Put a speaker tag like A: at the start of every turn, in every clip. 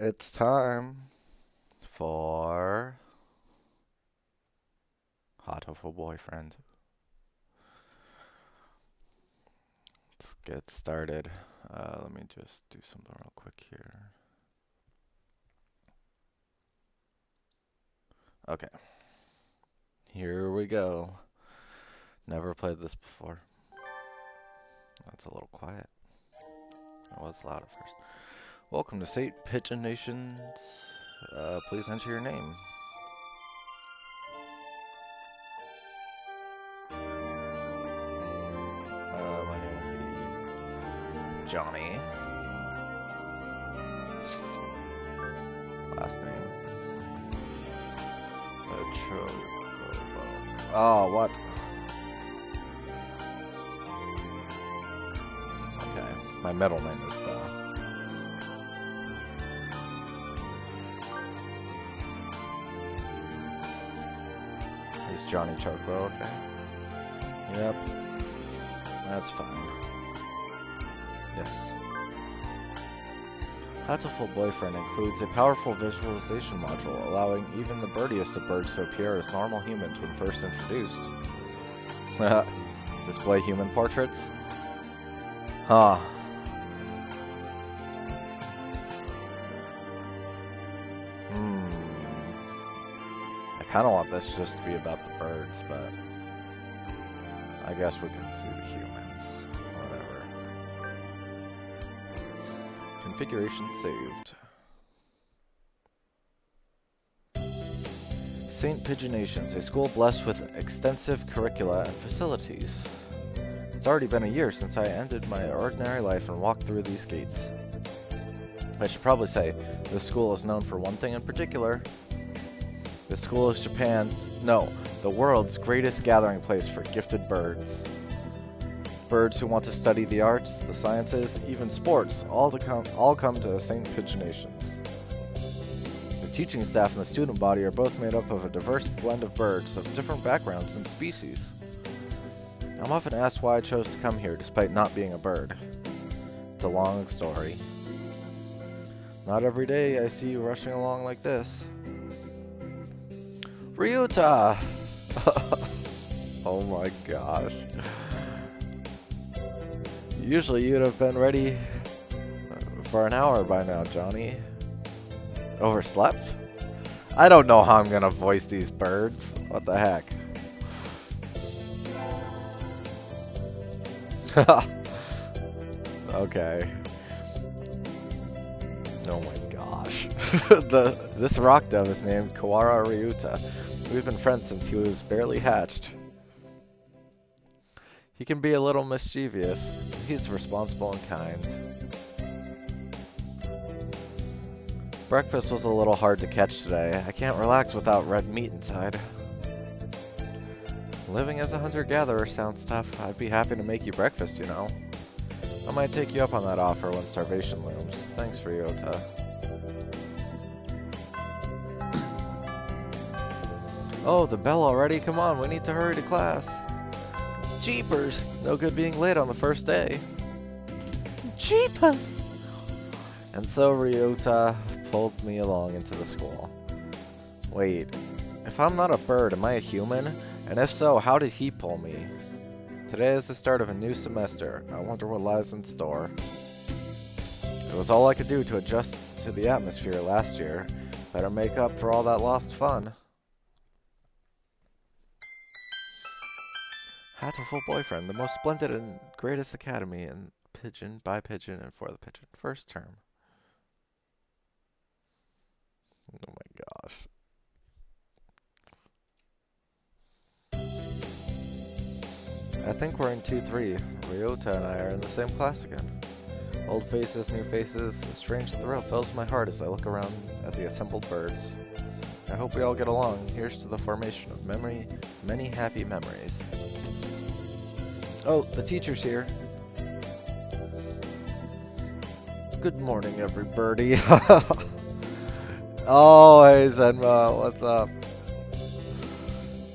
A: It's time for Hatoful boyfriend. Let's get started. Let me just do something real quick here. Okay. Here we go. Never played this before. That's a little quiet. It was loud at first. Welcome to St. Pigeon Nations. Please enter your name. My name will be Johnny. Last name. Oh, what? Okay, my middle name is Johnny Chocobo, okay? Yep. That's fine. Yes. Hatoful Boyfriend includes a powerful visualization module, allowing even the birdiest of birds to appear as normal humans when first introduced. Display human portraits? Huh. I kind of want this just to be about the birds, but I guess we can see the humans. Whatever. Configuration saved. St. Pigeon Nations, a school blessed with extensive curricula and facilities. It's already been a year since I ended my ordinary life and walked through these gates. I should probably say, this school is known for one thing in particular. This school is the world's greatest gathering place for gifted birds. Birds who want to study the arts, the sciences, even sports, all come to St. Pigeon Nations. The teaching staff and the student body are both made up of a diverse blend of birds of different backgrounds and species. I'm often asked why I chose to come here despite not being a bird. It's a long story. Not every day I see you rushing along like this. Ryuta! Oh my gosh. Usually you'd have been ready for an hour by now, Johnny. Overslept? I don't know how I'm gonna voice these birds. What the heck? Okay. Oh my gosh. This rock dove is named Kawara Ryuta. We've been friends since he was barely hatched. He can be a little mischievous. He's responsible and kind. Breakfast was a little hard to catch today. I can't relax without red meat inside. Living as a hunter-gatherer sounds tough. I'd be happy to make you breakfast, you know. I might take you up on that offer when starvation looms. Thanks, Ryota. Oh, the bell already? Come on, we need to hurry to class. Jeepers! No good being late on the first day. Jeepers! And so Ryota pulled me along into the school. Wait, if I'm not a bird, am I a human? And if so, how did he pull me? Today is the start of a new semester. I wonder what lies in store. It was all I could do to adjust to the atmosphere last year. Better make up for all that lost fun. Hatoful Boyfriend, the most splendid and greatest academy in Pigeon, by Pigeon, and for the Pigeon. First term. Oh my gosh. I think we're in 2-3. Ryota and I are in the same class again. Old faces, new faces. A strange thrill fills my heart as I look around at the assembled birds. I hope we all get along. Here's to the formation of many happy memories. Oh, the teacher's here. Good morning, everybody. Oh, hey, Zenma, what's up?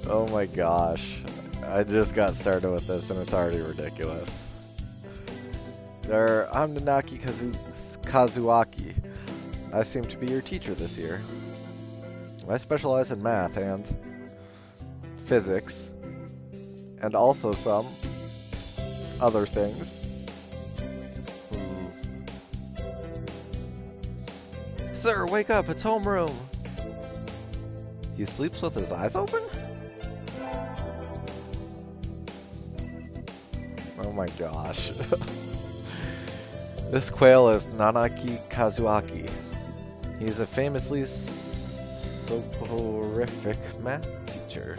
A: Oh my gosh. I just got started with this and it's already ridiculous. I'm Nanaki Kazuaki. I seem to be your teacher this year. I specialize in math and physics, and also some other things. Sir, wake up, it's homeroom! He sleeps with his eyes open? Oh my gosh. This quail is Nanaki Kazuaki. He's a famously soporific math teacher.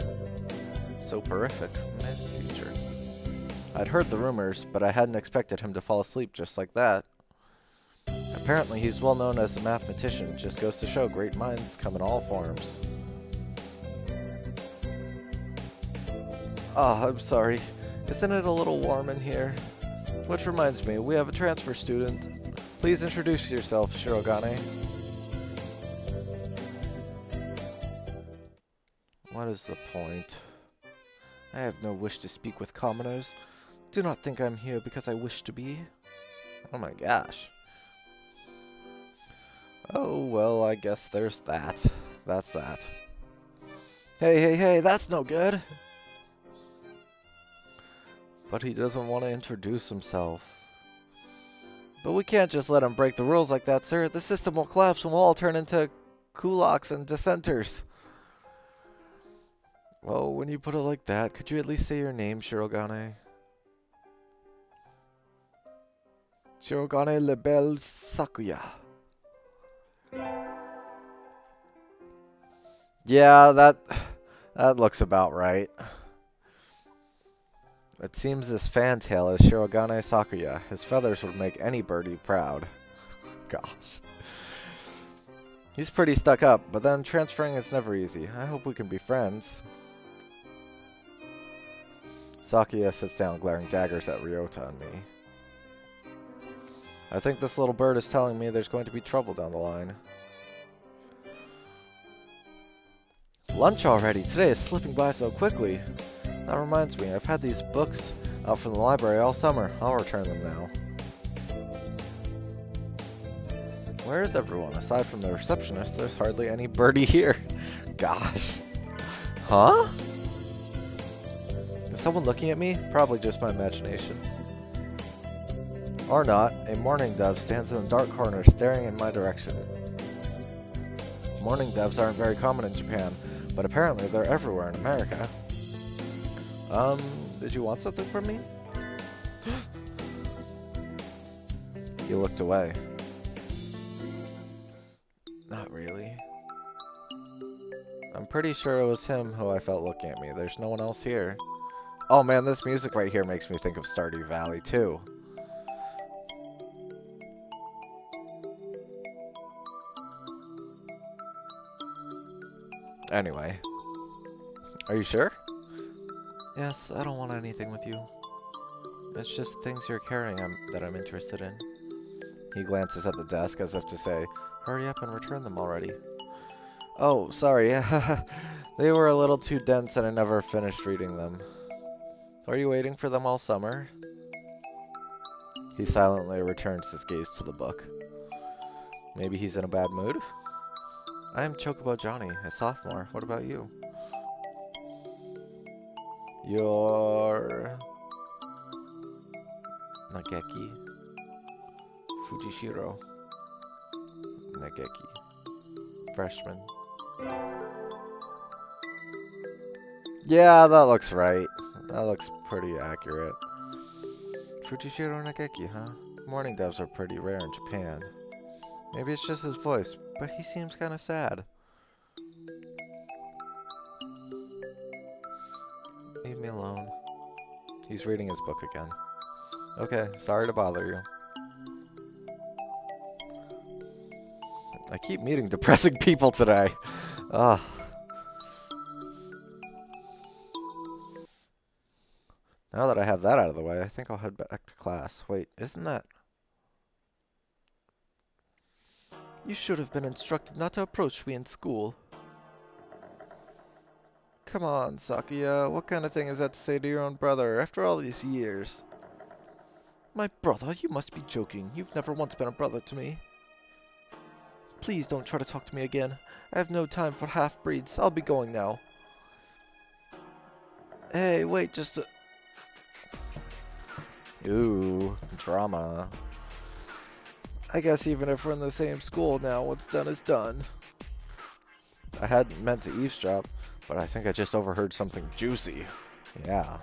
A: I'd heard the rumors, but I hadn't expected him to fall asleep just like that. Apparently he's well known as a mathematician, just goes to show great minds come in all forms. Oh, I'm sorry. Isn't it a little warm in here? Which reminds me, we have a transfer student. Please introduce yourself, Shirogane. What is the point? I have no wish to speak with commoners. Do not think I'm here because I wish to be. Oh my gosh. Oh, well, I guess there's that. That's that. Hey, that's no good! But he doesn't want to introduce himself. But we can't just let him break the rules like that, sir. The system will collapse and we'll all turn into kulaks and dissenters. Well, when you put it like that, could you at least say your name, Shirogane? Shirogane Lebel Sakuya. Yeah, that looks about right. It seems this fantail is Shirogane Sakuya. His feathers would make any birdie proud. Gosh. He's pretty stuck up, but then transferring is never easy. I hope we can be friends. Sakuya sits down, glaring daggers at Ryota and me. I think this little bird is telling me there's going to be trouble down the line. Lunch already! Today is slipping by so quickly. That reminds me, I've had these books out from the library all summer. I'll return them now. Where is everyone? Aside from the receptionist, there's hardly any birdie here. Gosh. Huh? Is someone looking at me? Probably just my imagination. Or not. A mourning dove stands in a dark corner staring in my direction. Mourning doves aren't very common in Japan, but apparently they're everywhere in America. Did you want something from me? He looked away. Not really. I'm pretty sure it was him who I felt looking at me. There's no one else here. Oh man, this music right here makes me think of Stardew Valley too. Anyway. Are you sure? Yes, I don't want anything with you. It's just things you're carrying that I'm interested in. He glances at the desk as if to say, hurry up and return them already. Oh, sorry. They were a little too dense and I never finished reading them. Are you waiting for them all summer? He silently returns his gaze to the book. Maybe he's in a bad mood? I am Chocobo Johnny, a sophomore. What about you? You're... Nageki. Fujishiro. Nageki. Freshman. Yeah, that looks right. That looks pretty accurate. Fujishiro Nageki, huh? Mourning doves are pretty rare in Japan. Maybe it's just his voice, but he seems kind of sad. Leave me alone. He's reading his book again. Okay, sorry to bother you. I keep meeting depressing people today. Ugh. Now that I have that out of the way, I think I'll head back to class. Wait, isn't that... You should have been instructed not to approach me in school. Come on, Sakuya. What kind of thing is that to say to your own brother after all these years? My brother? You must be joking. You've never once been a brother to me. please don't try to talk to me again. I have no time for half-breeds. I'll be going now. Hey, wait, just a... Ooh, drama. I guess even if we're in the same school now, what's done is done. I hadn't meant to eavesdrop, but I think I just overheard something juicy. Yeah.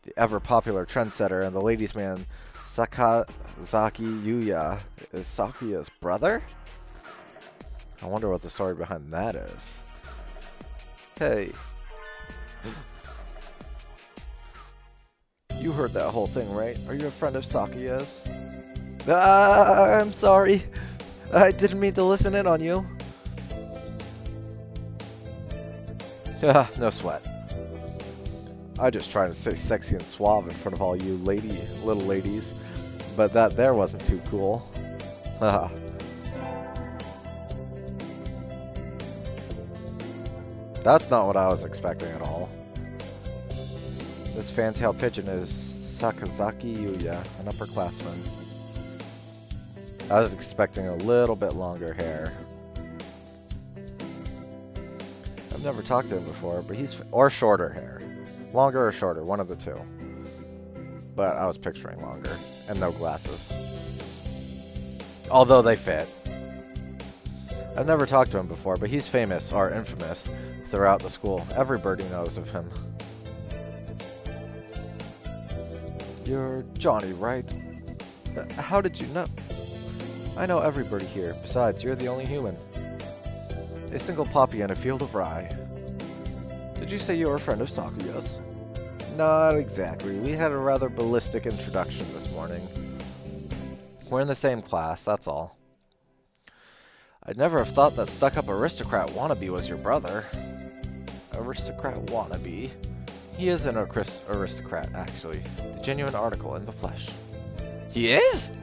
A: The ever-popular trendsetter and the ladies' man, Sakazaki Yuya, is Sakuya's brother? I wonder what the story behind that is. Hey. You heard that whole thing, right? Are you a friend of Sakuya's? I'm sorry. I didn't mean to listen in on you. No sweat. I just tried to stay sexy and suave in front of all you little ladies, but that there wasn't too cool. Haha. That's not what I was expecting at all. This fantail pigeon is Sakazaki Yuya, an upperclassman. I was expecting a little bit longer hair. I've never talked to him before, but or shorter hair. Longer or shorter, one of the two. But I was picturing longer, and no glasses. Although they fit. I've never talked to him before, but he's famous, or infamous, throughout the school. Every birdie knows of him. You're Johnny, right? How did you know? I know everybody here. Besides, you're the only human. A single poppy in a field of rye. Did you say you were a friend of Sakuya's? Not exactly. We had a rather ballistic introduction this morning. We're in the same class, that's all. I'd never have thought that stuck-up aristocrat wannabe was your brother. Aristocrat wannabe? He is an aristocrat, actually. The genuine article in the flesh. He is?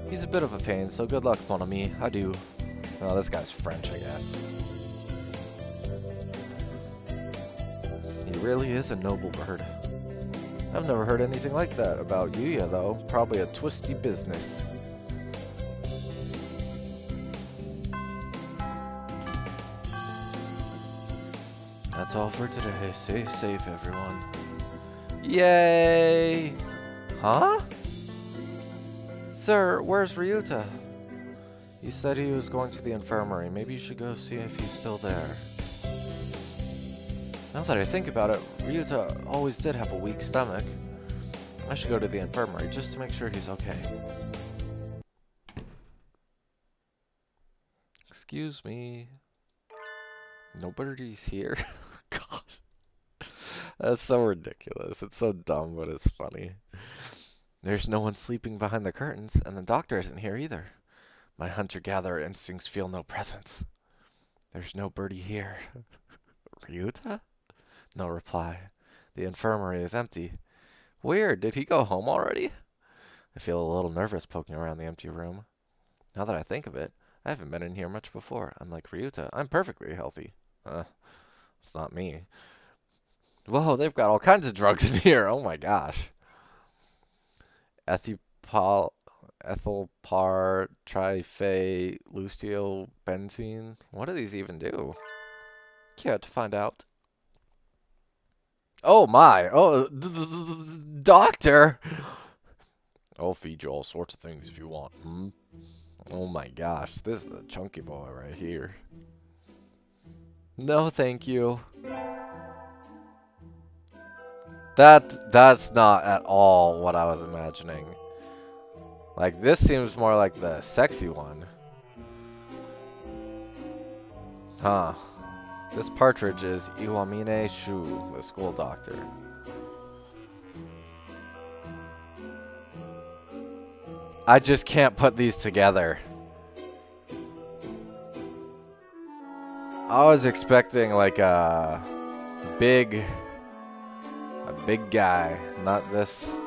A: He's a bit of a pain, so good luck, mon ami. Adieu. Oh, this guy's French, I guess. He really is a noble bird. I've never heard anything like that about Yuya, though. Probably a twisty business. That's all for today. Stay safe, everyone. Yay! Huh? Sir, where's Ryuta? He said he was going to the infirmary. Maybe you should go see if he's still there. Now that I think about it, Ryuta always did have a weak stomach. I should go to the infirmary just to make sure he's okay. Excuse me. Nobody's here? Gosh. That's so ridiculous. It's so dumb, but it's funny. There's no one sleeping behind the curtains, and the doctor isn't here either. My hunter-gatherer instincts feel no presence. There's no birdie here. Ryuta? No reply. The infirmary is empty. Weird. Did he go home already? I feel a little nervous poking around the empty room. Now that I think of it, I haven't been in here much before. Unlike Ryuta, I'm perfectly healthy. It's not me. Whoa, they've got all kinds of drugs in here. Oh my gosh. Ethylpar, triphe, luteal, benzene. What do these even do? Care to find out? Oh my! Oh, doctor! I'll feed you all sorts of things if you want. Oh my gosh, this is a chunky boy right here. No, thank you. That's not at all what I was imagining. Like, this seems more like the sexy one. Huh. This partridge is Iwamine Shu, the school doctor. I just can't put these together. I was expecting like a big guy, not this.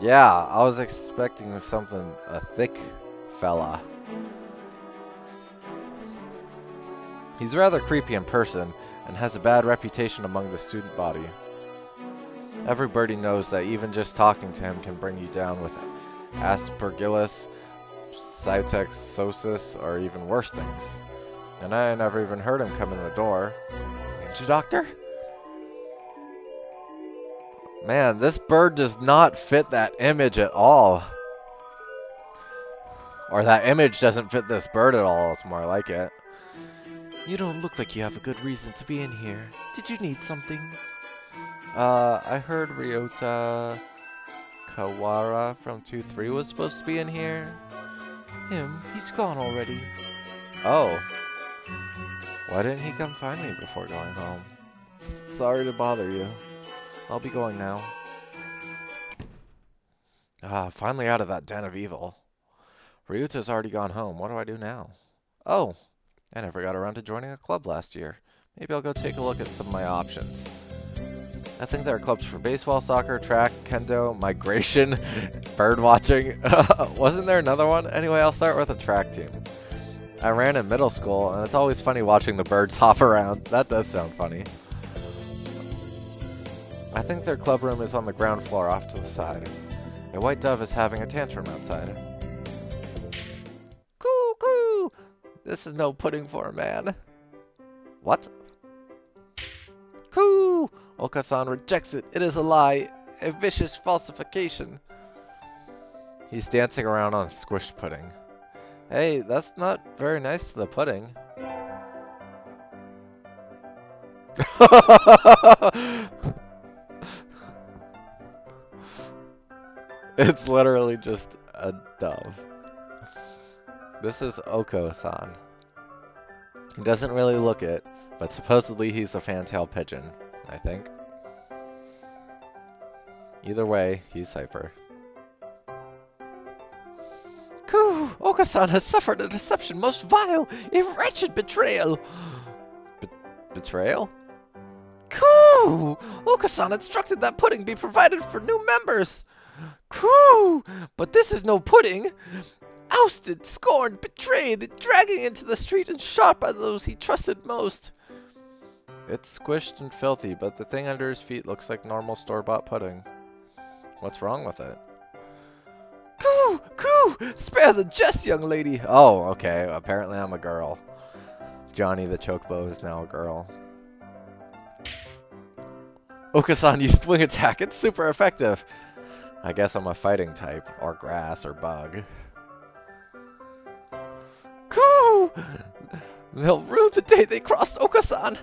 A: Yeah, I was expecting a thick fella. He's rather creepy in person and has a bad reputation among the student body. Everybody knows that even just talking to him can bring you down with aspergillus, cytoxosis, or even worse things. And I never even heard him come in the door. Ninja Doctor? Man, this bird does not fit that image at all. Or that image doesn't fit this bird at all, it's more like it. You don't look like you have a good reason to be in here. Did you need something? I heard Ryota Kawara from 2-3 was supposed to be in here. Him, he's gone already. Oh. Why didn't he come find me before going home? Sorry to bother you. I'll be going now. Finally out of that den of evil. Ryuta's already gone home. What do I do now? Oh, I never got around to joining a club last year. Maybe I'll go take a look at some of my options. I think there are clubs for baseball, soccer, track, kendo, migration, bird watching. Wasn't there another one? Anyway, I'll start with a track team. I ran in middle school, and it's always funny watching the birds hop around. That does sound funny. I think their club room is on the ground floor off to the side. A white dove is having a tantrum outside. Coo! This is no pudding for a man. What? Coo! Okasan rejects it. It is a lie. A vicious falsification. He's dancing around on squished pudding. Hey, that's not very nice to the pudding. It's literally just a dove. This is Oko-san. He doesn't really look it, but supposedly he's a fantail pigeon, I think. Either way, he's hyper. Coo! Oka-san has suffered a deception most vile, a wretched betrayal. Betrayal? Coo! Oka-san instructed that pudding be provided for new members. Coo! But this is no pudding. Ousted, scorned, betrayed, dragging into the street and shot by those he trusted most. It's squished and filthy, but the thing under his feet looks like normal store-bought pudding. What's wrong with it? Coo! Coo! Spare the jest, young lady! Oh, okay. Apparently I'm a girl. Johnny the Chocobo is now a girl. Okasan used swing attack. It's super effective. I guess I'm a fighting type, or grass, or bug. Coo! They'll rue the day they crossed Okasan.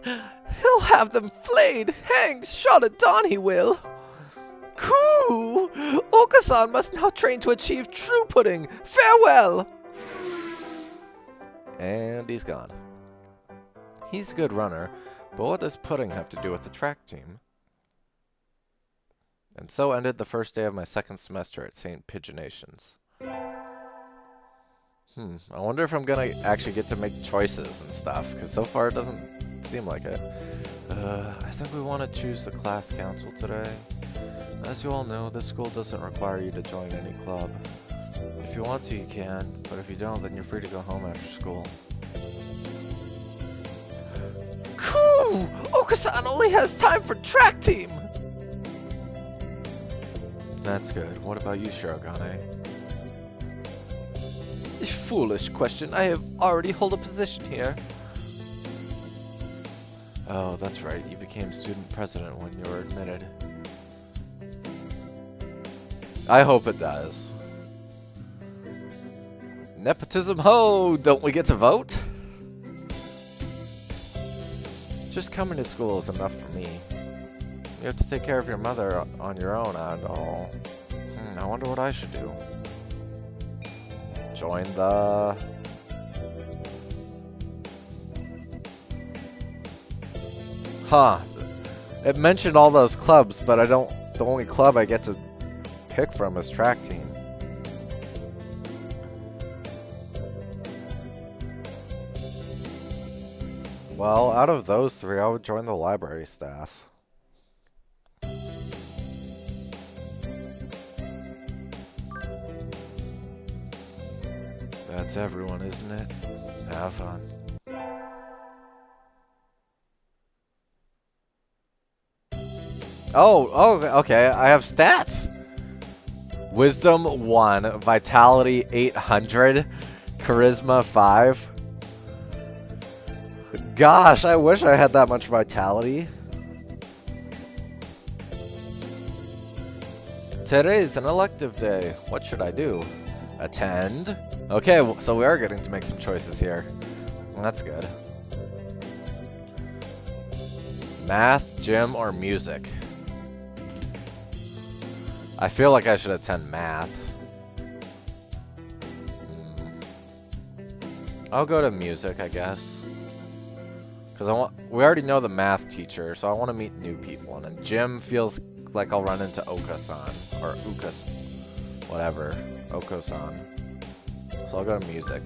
A: He'll have them flayed, hanged, shot at dawn he will. Coo! Okasan must now train to achieve true pudding. Farewell! And he's gone. He's a good runner, but what does pudding have to do with the track team? And so ended the first day of my second semester at St. Pigeonations. I wonder if I'm gonna actually get to make choices and stuff, because so far it doesn't seem like it. I think we want to choose the class council today. As you all know, this school doesn't require you to join any club. If you want to, you can, but if you don't, then you're free to go home after school. Cool! Okasan only has time for track team! That's good. What about you, Shirogane? A foolish question. I have already held a position here. Oh, that's right. You became student president when you were admitted. I hope it does. Nepotism ho! Don't we get to vote? Just coming to school is enough for me. You have to take care of your mother on your own and all. I wonder what I should do. Join the... Huh. It mentioned all those clubs, but I don't... The only club I get to pick from is track team. Well, out of those three, I would join the library staff. That's everyone, isn't it? Have fun. Oh, okay, I have stats! Wisdom 1, Vitality 800, Charisma 5. Gosh, I wish I had that much Vitality. Today's an elective day. What should I do? Attend? Okay, so we are getting to make some choices here. That's good. Math, gym, or music? I feel like I should attend math. I'll go to music, I guess. Because we already know the math teacher, so I want to meet new people. And then gym feels like I'll run into Oka-san. Or Uka, whatever. Oko-san. So I'll go to music.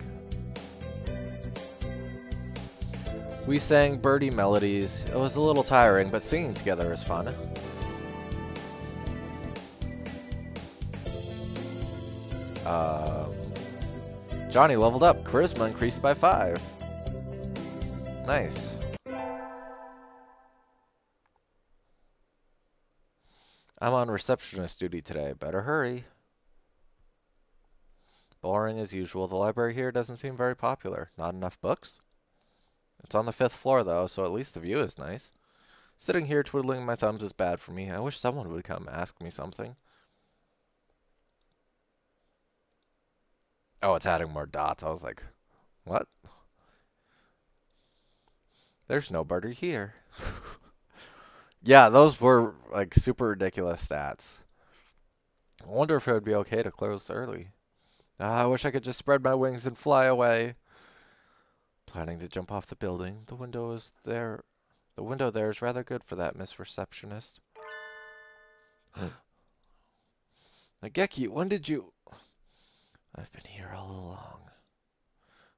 A: We sang birdie melodies. It was a little tiring, but singing together is fun. Johnny leveled up. Charisma increased by 5. Nice. I'm on receptionist duty today. Better hurry. Boring as usual. The library here doesn't seem very popular. Not enough books? It's on the 5th floor, though, so at least the view is nice. Sitting here twiddling my thumbs is bad for me. I wish someone would come ask me something. Oh, it's adding more dots. I was like, what? There's nobody here. Yeah, those were like super ridiculous stats. I wonder if it would be okay to close early. I wish I could just spread my wings and fly away. Planning to jump off the building. The window is there. The window there is rather good for that, Miss Receptionist. Nageki, when did you... I've been here all along.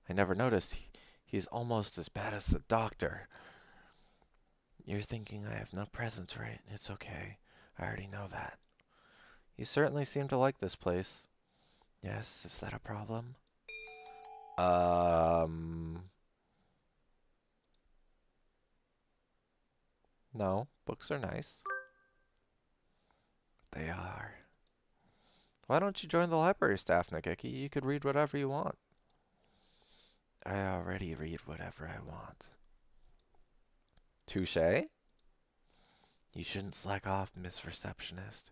A: I never noticed. He's almost as bad as the doctor. You're thinking I have no presence, right? It's okay. I already know that. You certainly seem to like this place. Yes, is that a problem? No, books are nice. They are. Why don't you join the library staff, Nageki? You could read whatever you want. I already read whatever I want. Touché? You shouldn't slack off, Miss Receptionist.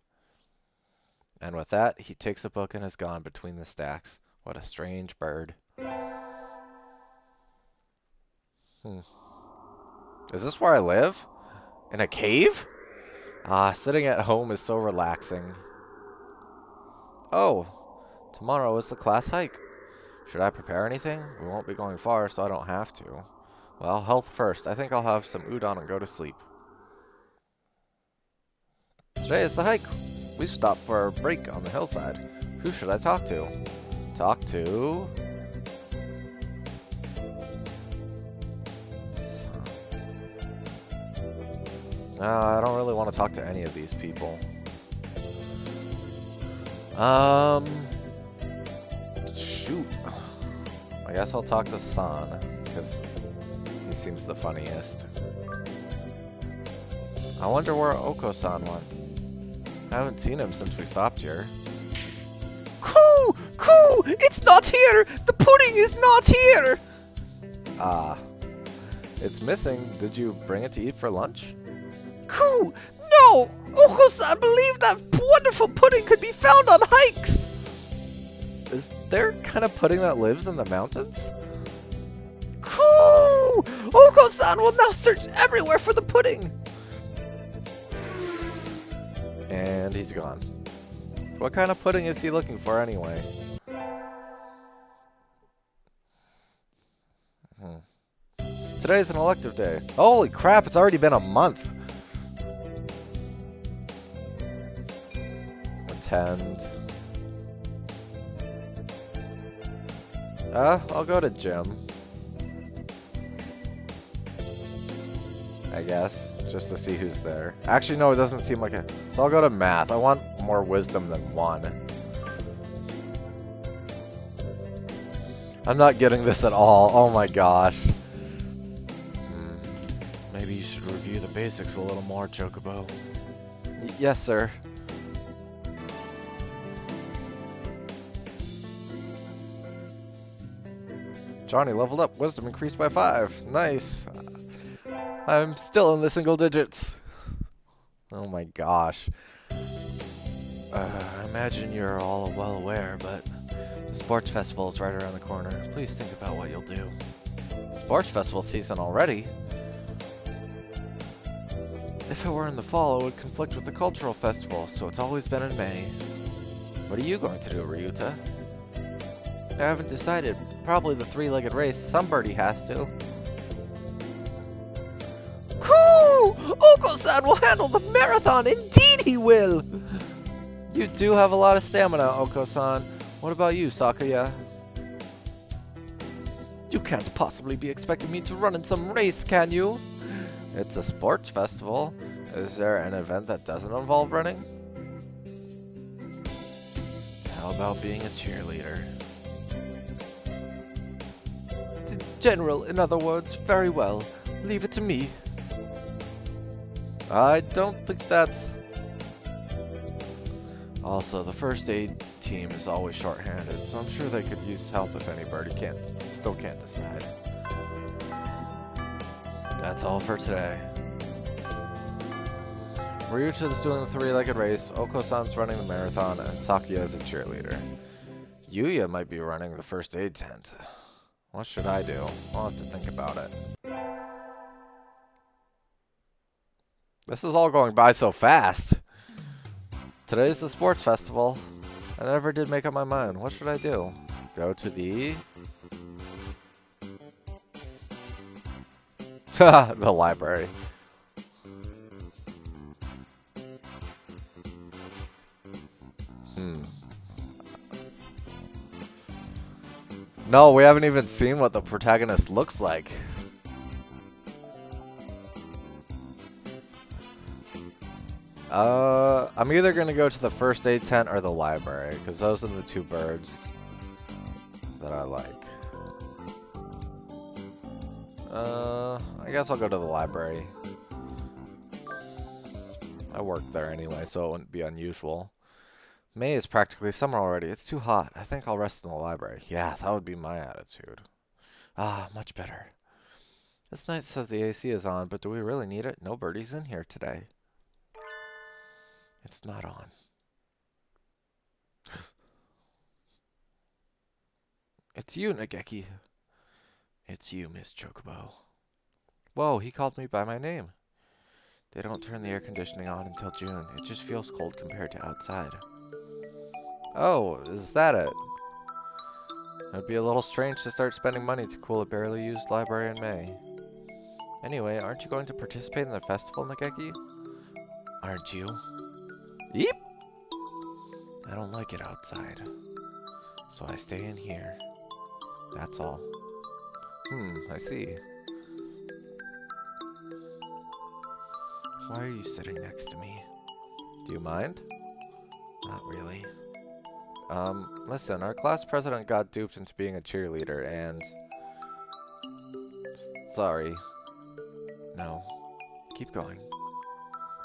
A: And with that, he takes a book and is gone between the stacks. What a strange bird. Is this where I live? In a cave? Ah, sitting at home is so relaxing. Oh, tomorrow is the class hike. Should I prepare anything? We won't be going far, so I don't have to. Well, health first. I think I'll have some udon and go to sleep. Today is the hike. We stopped for a break on the hillside. Who should I talk to? Talk to... I don't really want to talk to any of these people. Shoot. I guess I'll talk to San, because he seems the funniest. I wonder where Oko-san went. I haven't seen him since we stopped here. Coo! Coo! It's not here! The pudding is not here! Ah. It's missing. Did you bring it to eat for lunch? Coo! No! Oko-san believed that wonderful pudding could be found on hikes! Is there kind of pudding that lives in the mountains? Coo! Oko-san will now search everywhere for the pudding! And he's gone. What kind of pudding is he looking for anyway? Today's an elective day. Holy crap, it's already been a month. Attend. I'll go to gym. I guess. Just to see who's there. Actually, no, it doesn't seem like it. So I'll go to math. I want more wisdom than 1. I'm not getting this at all. Oh my gosh. Maybe you should review the basics a little more, Chocobo. Yes, sir. Johnny leveled up. Wisdom increased by 5. Nice. I'm still in the single digits. Oh my gosh. I imagine you're all well aware, but the sports festival is right around the corner. Please think about what you'll do. Sports festival season already? If it were in the fall, it would conflict with the cultural festival, so it's always been in May. What are you going to do, Ryuta? I haven't decided. Probably the three-legged race. Somebody has to. Cool! Oko-san will handle the marathon! Indeed he will! You do have a lot of stamina, Oko-san. What about you, Sakuya? You can't possibly be expecting me to run in some race, can you? It's a sports festival. Is there an event that doesn't involve running? How about being a cheerleader? The general, in other words, very well. Leave it to me. I don't think that's... Also, the first aid team is always short-handed, so I'm sure they could use help if anybody still can't decide. That's all for today. Ryuta is doing the three-legged race, Oko-san's running the marathon, and Sakuya is a cheerleader. Yuya might be running the first aid tent. What should I do? I'll have to think about it. This is all going by so fast. Today's the sports festival. I never did make up my mind. What should I do? Go to the... the library. No, we haven't even seen what the protagonist looks like. I'm either gonna go to the first aid tent or the library, because those are the two birds that I like. I guess I'll go to the library. I work there anyway, so it wouldn't be unusual. May is practically summer already. It's too hot. I think I'll rest in the library. Yeah, that would be my attitude. Ah, much better. This night says the AC is on, but do we really need it? No birdies in here today. It's not on. It's you, Nageki. It's you, Miss Chocobo. Whoa, he called me by my name. They don't turn the air conditioning on until June. It just feels cold compared to outside. Oh, is that it? It'd be a little strange to start spending money to cool a barely used library in May. Anyway, aren't you going to participate in the festival, Nageki? Aren't you? Yeep! I don't like it outside, so I stay in here. That's all. I see. Why are you sitting next to me? Do you mind? Not really. Listen, our class president got duped into being a cheerleader, and... Sorry. No. Keep going.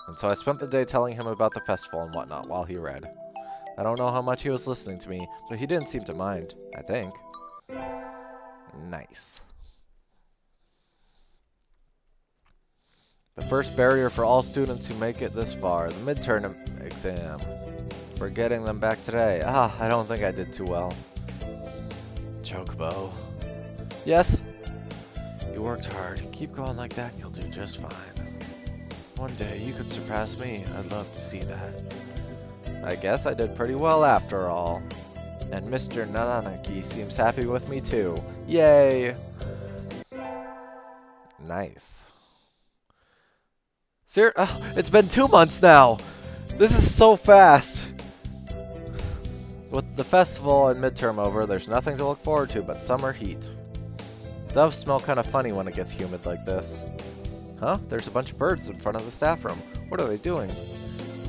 A: And so I spent the day telling him about the festival and whatnot while he read. I don't know how much he was listening to me, but he didn't seem to mind, I think. Nice. The first barrier for all students who make it this far, the midterm exam. We're getting them back today. I don't think I did too well. Chocobo. Yes? You worked hard. Keep going like that and you'll do just fine. One day you could surpass me. I'd love to see that. I guess I did pretty well after all. And Mr. Nananaki seems happy with me too. Yay! Nice. It's been 2 months now! This is so fast! With the festival and midterm over, there's nothing to look forward to but summer heat. Doves smell kind of funny when it gets humid like this. Huh? There's a bunch of birds in front of the staff room. What are they doing?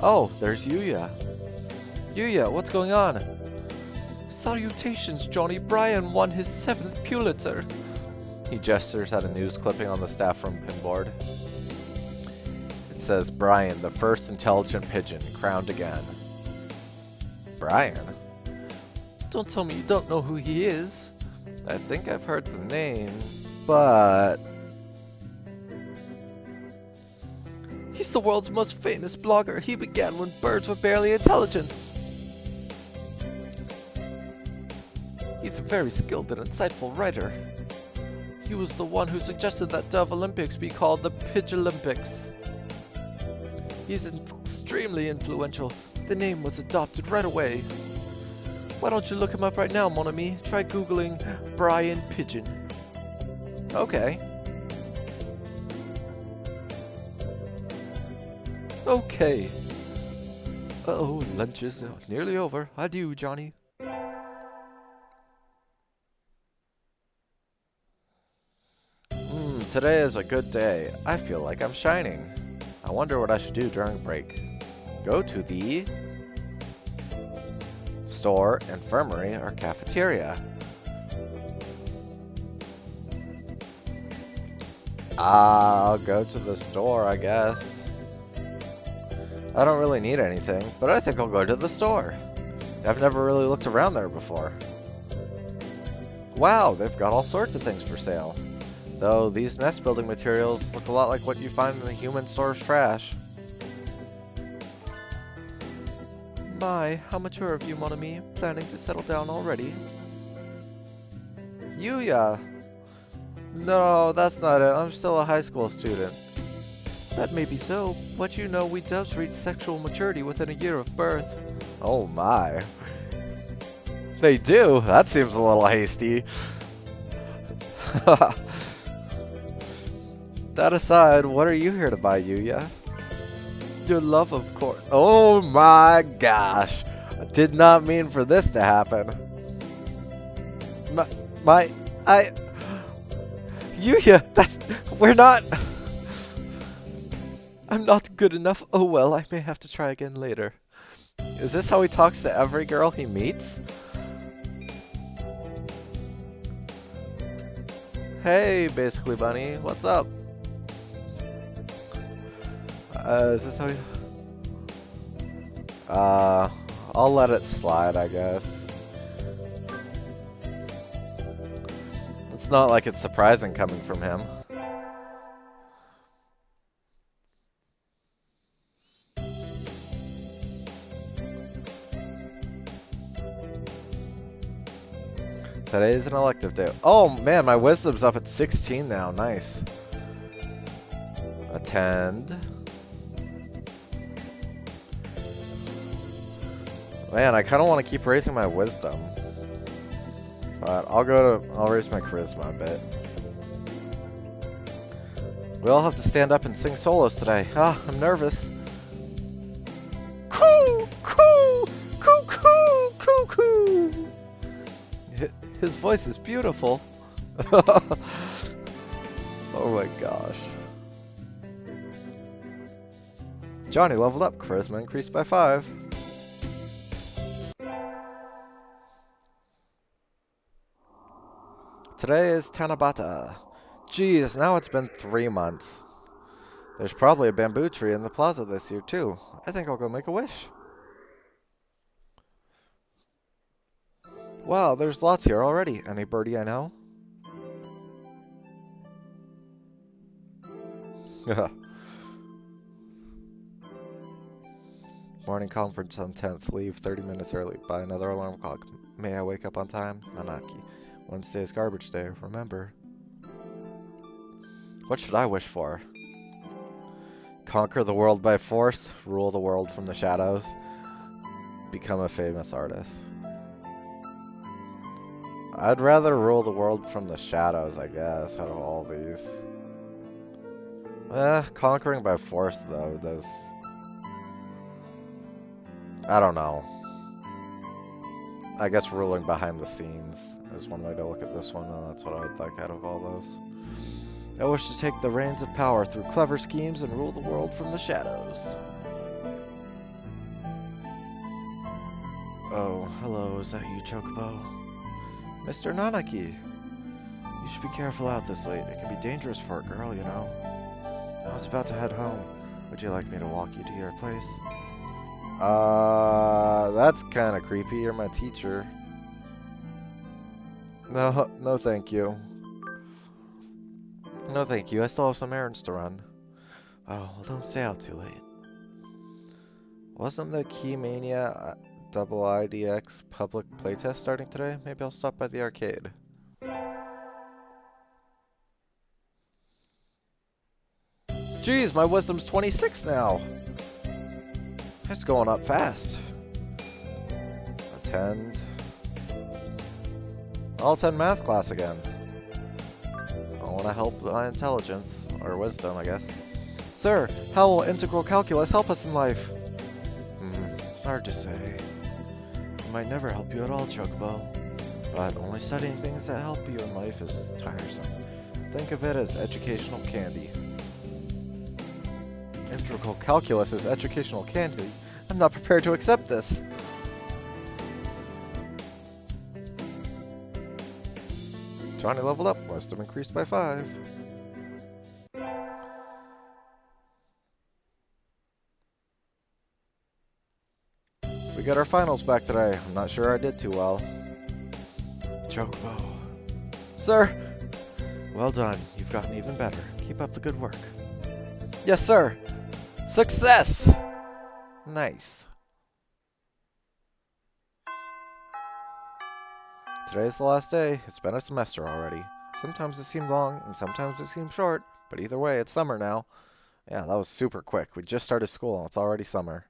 A: Oh, there's Yuya. Yuya, what's going on? Salutations, Johnny. Bryan won his 7th Pulitzer. He gestures at a news clipping on the staff room pinboard. It says, Bryan, the first intelligent pigeon, crowned again. Bryan? Don't tell me you don't know who he is. I think I've heard the name, but...
B: He's the world's most famous blogger. He began when birds were barely intelligent. He's a very skilled and insightful writer. He was the one who suggested that Dove Olympics be called the Pidge Olympics. He's extremely influential. The name was adopted right away. Why don't you look him up right now, mon ami? Try googling Brian Pigeon.
A: Okay.
B: Okay. Uh-oh, lunch is nearly over. Adieu, Johnny.
A: Today is a good day. I feel like I'm shining. I wonder what I should do during break. Go to the store, infirmary, or cafeteria. I'll go to the store, I guess. I don't really need anything, but I think I'll go to the store. I've never really looked around there before. Wow, they've got all sorts of things for sale. Though these nest building materials look a lot like what you find in the human store's trash.
B: My, how mature of you, mon ami. Planning to settle down already?
A: Yuya! No, that's not it. I'm still a high school student.
B: That may be so, but you know we doves reach sexual maturity within a year of birth.
A: Oh my. They do? That seems a little hasty. That aside, what are you here to buy, Yuya?
B: Your love, of course.
A: Oh my gosh. I did not mean for this to happen.
B: Yuya, we're not... I'm not good enough. Oh well, I may have to try again later.
A: Is this how he talks to every girl he meets? Hey, basically bunny, what's up? Is this how you... I'll let it slide, I guess. It's not like it's surprising coming from him. Today's an elective day. Oh man, my wisdom's up at 16 now. Nice. Attend. Man, I kind of want to keep raising my wisdom. But I'll raise my charisma a bit. We all have to stand up and sing solos today. Ah, I'm nervous.
B: Coo! Coo! Coo! Coo! Coo! Coo! His voice is beautiful.
A: Oh my gosh. Johnny leveled up. Charisma increased by 5. Today is Tanabata. Geez, now it's been 3 months. There's probably a bamboo tree in the plaza this year too. I think I'll go make a wish. Wow, there's lots here already. Any birdie I know? Morning conference on 10th. Leave 30 minutes early. Buy another alarm clock. May I wake up on time? Nanaki. Wednesday is garbage day. Remember. What should I wish for? Conquer the world by force. Rule the world from the shadows. Become a famous artist. I'd rather rule the world from the shadows, I guess, out of all these. Conquering by force, though, does... I don't know. I guess ruling behind the scenes is one way to look at this one, and that's what I would like out of all those. I wish to take the reins of power through clever schemes and rule the world from the shadows. Oh, hello, is that you, Chocobo? Mr. Nanaki! You should be careful out this late. It can be dangerous for a girl, you know. I was about to head home. Would you like me to walk you to your place? That's kind of creepy. You're my teacher. No, no thank you. No thank you, I still have some errands to run. Oh, well don't stay out too late. Wasn't the Keymania Double IDX public playtest starting today? Maybe I'll stop by the arcade. Geez, my wisdom's 26 now. It's going up fast. Attend. I'll attend math class again. I want to help my intelligence, or wisdom, I guess. Sir, how will integral calculus help us in life? Hard to say. It might never help you at all, Chocobo. But only studying things that help you in life is tiresome. Think of it as educational candy. Integral calculus is educational candy? I'm not prepared to accept this. Johnny leveled up, wisdom increased by 5. We got our finals back today. I'm not sure I did too well. Chocobo. Sir! Well done. You've gotten even better. Keep up the good work. Yes, sir! Success! Nice. Today's the last day. It's been a semester already. Sometimes it seemed long, and sometimes it seemed short. But either way, it's summer now. Yeah, that was super quick. We just started school, and it's already summer.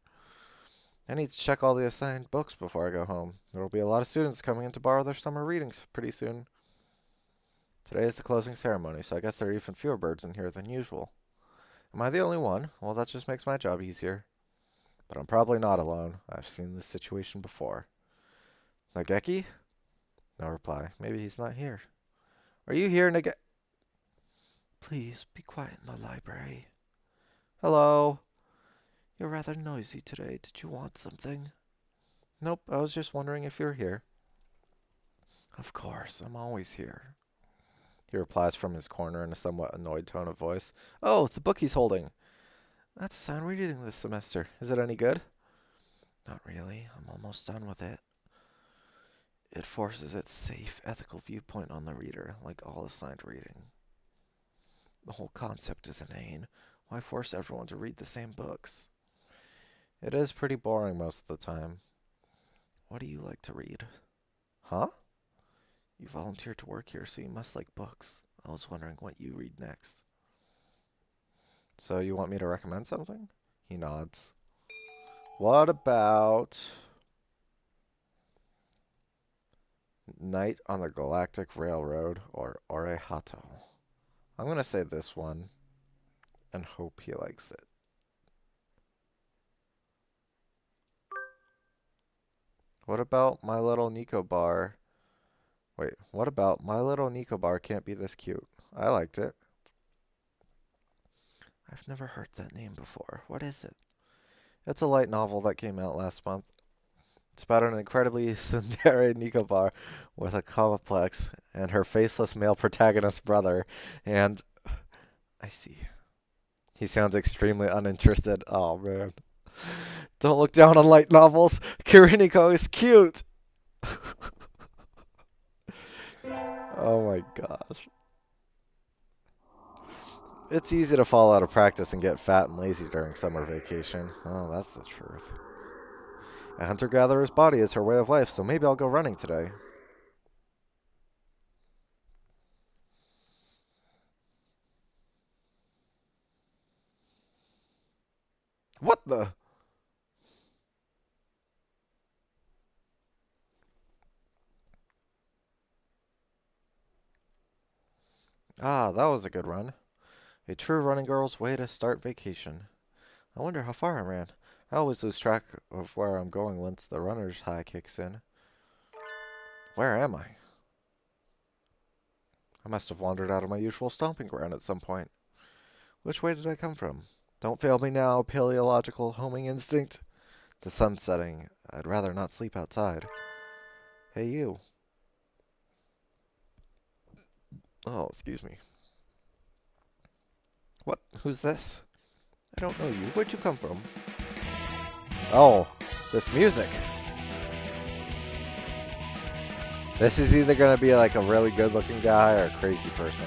A: I need to check all the assigned books before I go home. There will be a lot of students coming in to borrow their summer readings pretty soon. Today is the closing ceremony, so I guess there are even fewer birds in here than usual. Am I the only one? Well, that just makes my job easier. But I'm probably not alone. I've seen this situation before. Nageki? No reply. Maybe he's not here. Are you here, Nageki? Please, be quiet in the library. Hello? You're rather noisy today. Did you want something? Nope, I was just wondering if you're here. Of course, I'm always here. He replies from his corner in a somewhat annoyed tone of voice. Oh, the book he's holding. That's a sound reading this semester. Is it any good? Not really. I'm almost done with it. It forces its safe, ethical viewpoint on the reader, like all assigned reading. The whole concept is inane. Why force everyone to read the same books? It is pretty boring most of the time. What do you like to read? Huh? You volunteered to work here, so you must like books. I was wondering what you read next. So you want me to recommend something? He nods. What about Night on the Galactic Railroad or Orehato? I'm going to say this one and hope he likes it. What about My Little Nico Bar? Wait, what about My Little Nico Bar Can't Be This Cute? I liked it. I've never heard that name before. What is it? It's a light novel that came out last month. It's about an incredibly tsundere Nico Bar with a complex and her faceless male protagonist brother. And I see. He sounds extremely uninterested. Oh, man. Don't look down on light novels. Kiriniko is cute. Oh my gosh. It's easy to fall out of practice and get fat and lazy during summer vacation. Oh, that's the truth. A hunter-gatherer's body is her way of life, so maybe I'll go running today. What the? Ah, that was a good run. A true running girl's way to start vacation. I wonder how far I ran. I always lose track of where I'm going once the runner's high kicks in. Where am I? I must have wandered out of my usual stomping ground at some point. Which way did I come from? Don't fail me now, paleological homing instinct. The sun's setting. I'd rather not sleep outside. Hey, you. Oh, excuse me. What? Who's this? I don't know you. Where'd you come from? Oh, this music. This is either going to be like a really good looking guy or a crazy person.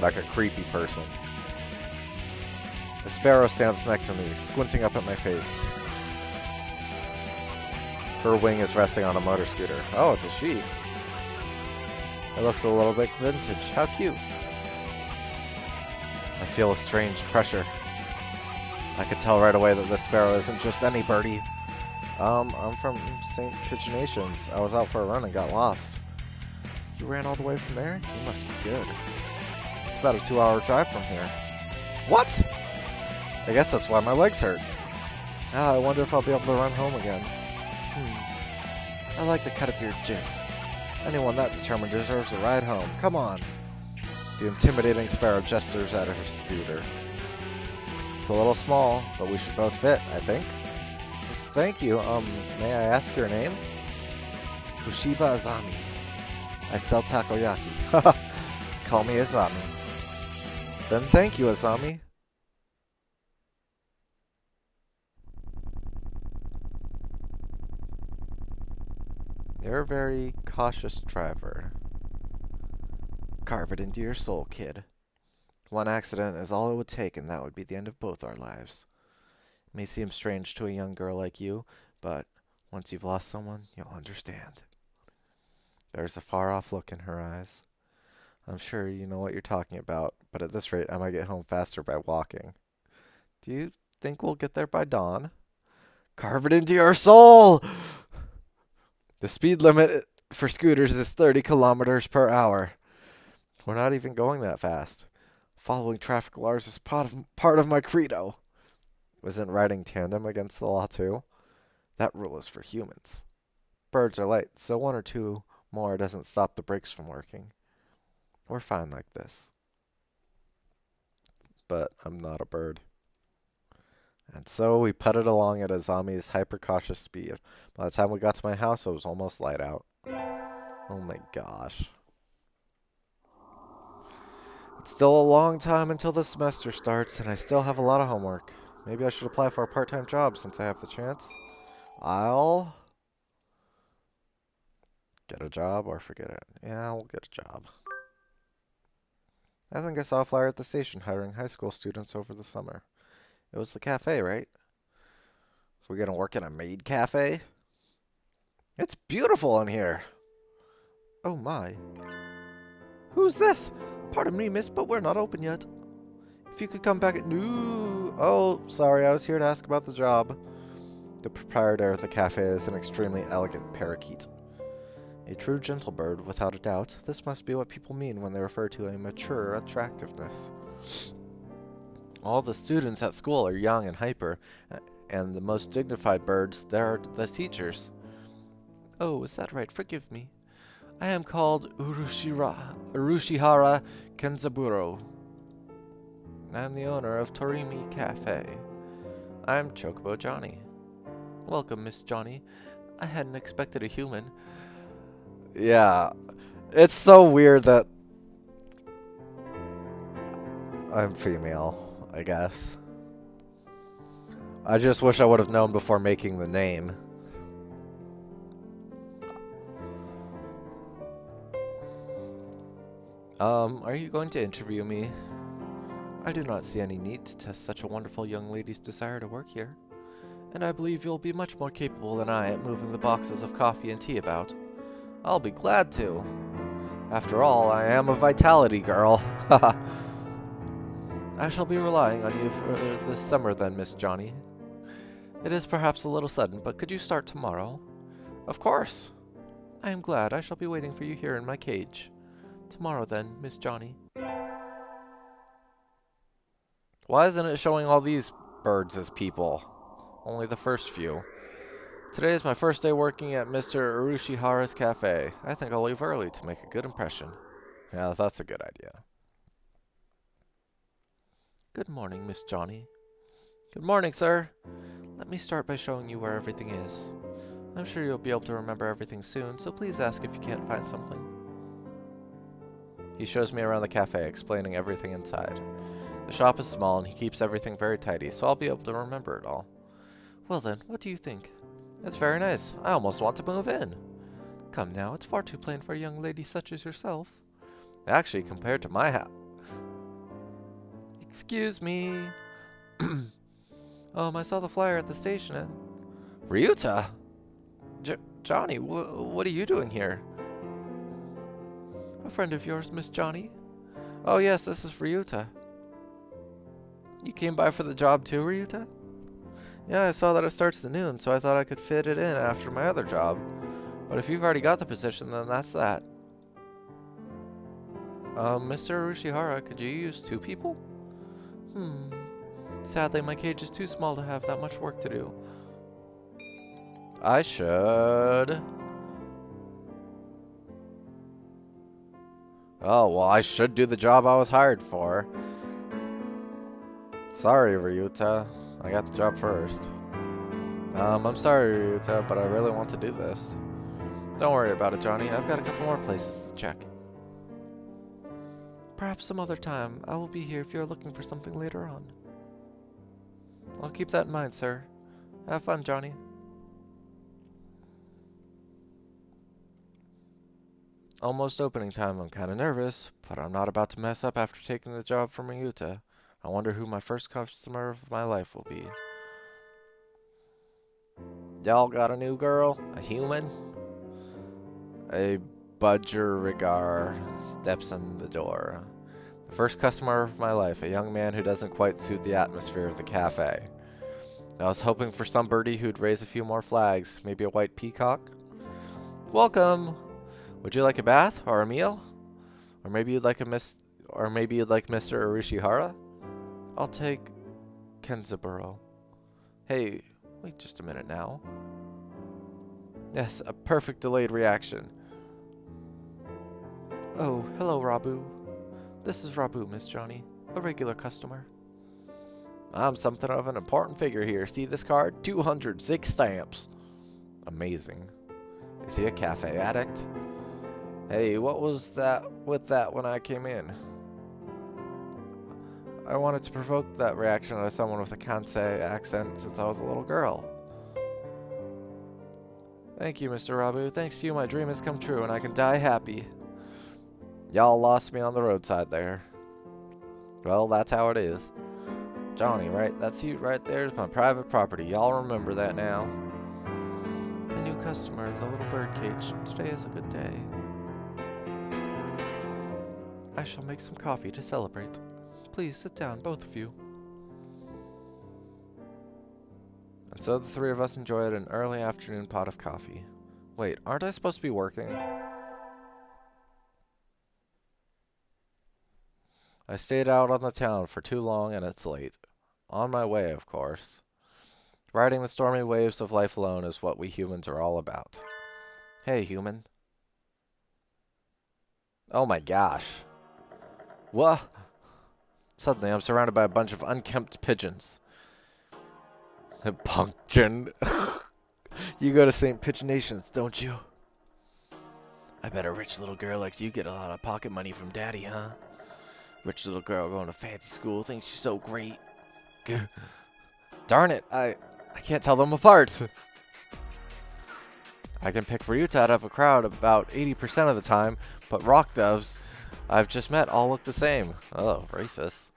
A: Like a creepy person. The sparrow stands next to me, squinting up at my face. Her wing is resting on a motor scooter. Oh, it's a she. It looks a little bit vintage. How cute. I feel a strange pressure. I could tell right away that this sparrow isn't just any birdie. I'm from St. Pigeonations. I was out for a run and got lost. You ran all the way from there? You must be good. It's about a 2-hour drive from here. What? I guess that's why my legs hurt. Ah, I wonder if I'll be able to run home again. I like the cut of your jib. Anyone that determined deserves a ride home. Come on. The intimidating sparrow gestures at her scooter. It's a little small, but we should both fit, I think. Thank you. May I ask your name? Kushiba Azami. I sell takoyaki. Call me Azami. Then thank you, Azami. You're a very cautious driver. Carve it into your soul, kid. One accident is all it would take, and that would be the end of both our lives. It may seem strange to a young girl like you, but once you've lost someone, you'll understand. There's a far-off look in her eyes. I'm sure you know what you're talking about, but at this rate, I might get home faster by walking. Do you think we'll get there by dawn? Carve it into your soul! The speed limit for scooters is 30 kilometers per hour. We're not even going that fast. Following traffic laws is part of my credo. Isn't riding tandem against the law too? That rule is for humans. Birds are light, so 1 or 2 more doesn't stop the brakes from working. We're fine like this. But I'm not a bird. And so we putted along at Azami's hyper-cautious speed. By the time we got to my house, it was almost light out. Oh my gosh. It's still a long time until the semester starts, and I still have a lot of homework. Maybe I should apply for a part-time job since I have the chance. I'll get a job or forget it. Yeah, we'll get a job. I think I saw a flyer at the station hiring high school students over the summer. It was the cafe, right? So we're gonna work in a maid cafe? It's beautiful in here! Oh my. Who's this? Pardon me, miss, but we're not open yet. If you could come back at noon. Oh, sorry, I was here to ask about the job. The proprietor of the cafe is an extremely elegant parakeet. A true gentle bird, without a doubt. This must be what people mean when they refer to a mature attractiveness. All the students at school are young and hyper, and the most dignified birds there are the teachers. Oh, is that right? Forgive me. I am called Urushihara Kenzaburo. I am the owner of Torimi Cafe. I am Chocobo Johnny. Welcome, Miss Johnny. I hadn't expected a human. Yeah, it's so weird that I'm female, I guess. I just wish I would have known before making the name. Are you going to interview me? I do not see any need to test such a wonderful young lady's desire to work here. And I believe you'll be much more capable than I at moving the boxes of coffee and tea about. I'll be glad to. After all, I am a vitality girl. Haha. I shall be relying on you for this summer then, Miss Johnny. It is perhaps a little sudden, but could you start tomorrow? Of course. I am glad. I shall be waiting for you here in my cage. Tomorrow then, Miss Johnny. Why isn't it showing all these birds as people? Only the first few. Today is my first day working at Mr. Urushihara's cafe. I think I'll leave early to make a good impression. Yeah, that's a good idea. Good morning, Miss Johnny. Good morning, sir. Let me start by showing you where everything is. I'm sure you'll be able to remember everything soon, so please ask if you can't find something. He shows me around the cafe, explaining everything inside. The shop is small and he keeps everything very tidy, so I'll be able to remember it all. Well then, what do you think? It's very nice. I almost want to move in.
B: Come now, it's far too plain for a young lady such as yourself.
A: Actually, compared to my house.
B: Excuse me. I saw the flyer at the station and...
A: Ryuta?
B: Johnny, what are you doing here? A friend of yours, Miss Johnny.
A: Oh yes, this is Ryuta.
B: You came by for the job too, Ryuta?
A: Yeah, I saw that it starts at noon, so I thought I could fit it in after my other job. But if you've already got the position, then that's that.
B: Mr. Urushihara, could you use 2 people? Sadly, my cage is too small to have that much work to do.
A: I should... Oh, well, I should do the job I was hired for. Sorry, Ryuta. I got the job first. I'm sorry, Ryuta, but I really want to do this.
B: Don't worry about it, Johnny. I've got a couple more places to check. Perhaps some other time. I will be here if you're looking for something later on. I'll keep that in mind, sir. Have fun, Johnny.
A: Almost opening time. I'm kind of nervous, but I'm not about to mess up after taking the job from Ryuta. I wonder who my first customer of my life will be. Y'all got a new girl? A human? A budgerigar steps in the door. The first customer of my life, a young man who doesn't quite suit the atmosphere of the cafe. I was hoping for some birdie who'd raise a few more flags, maybe a white peacock.
B: Welcome!
A: Would you like a bath or a meal? Or maybe you'd like Mr. Urishihara?
B: I'll take Kenzaburo.
A: Hey, wait just a minute now. Yes, a perfect delayed reaction.
B: Oh, hello, Rabu. This is Rabu, Miss Johnny, a regular customer.
A: I'm something of an important figure here. See this card? 206 stamps. Amazing. Is he a cafe addict? Hey, what was that with that when I came in? I wanted to provoke that reaction out of someone with a Kansei accent since I was a little girl.
B: Thank you, Mr. Rabu. Thanks to you, my dream has come true, and I can die happy.
A: Y'all lost me on the roadside there. Well, that's how it is. Johnny, right? That's you right there. It's my private property. Y'all remember that now.
B: A new customer in the little bird cage. Today is a good day. I shall make some coffee to celebrate. Please sit down, both of you.
A: And so the 3 of us enjoyed an early afternoon pot of coffee. Wait, aren't I supposed to be working? I stayed out on the town for too long and it's late. On my way, of course. Riding the stormy waves of life alone is what we humans are all about. Hey, human. Oh my gosh. What? Suddenly, I'm surrounded by a bunch of unkempt pigeons. Pumpkin. You go to St. Pigeonations, don't you? I bet a rich little girl like you get a lot of pocket money from daddy, huh? Rich little girl going to fancy school thinks she's so great. Darn it, I can't tell them apart. I can pick Ryuta out of a crowd about 80% of the time, but rock doves I've just met all look the same. Oh, racist.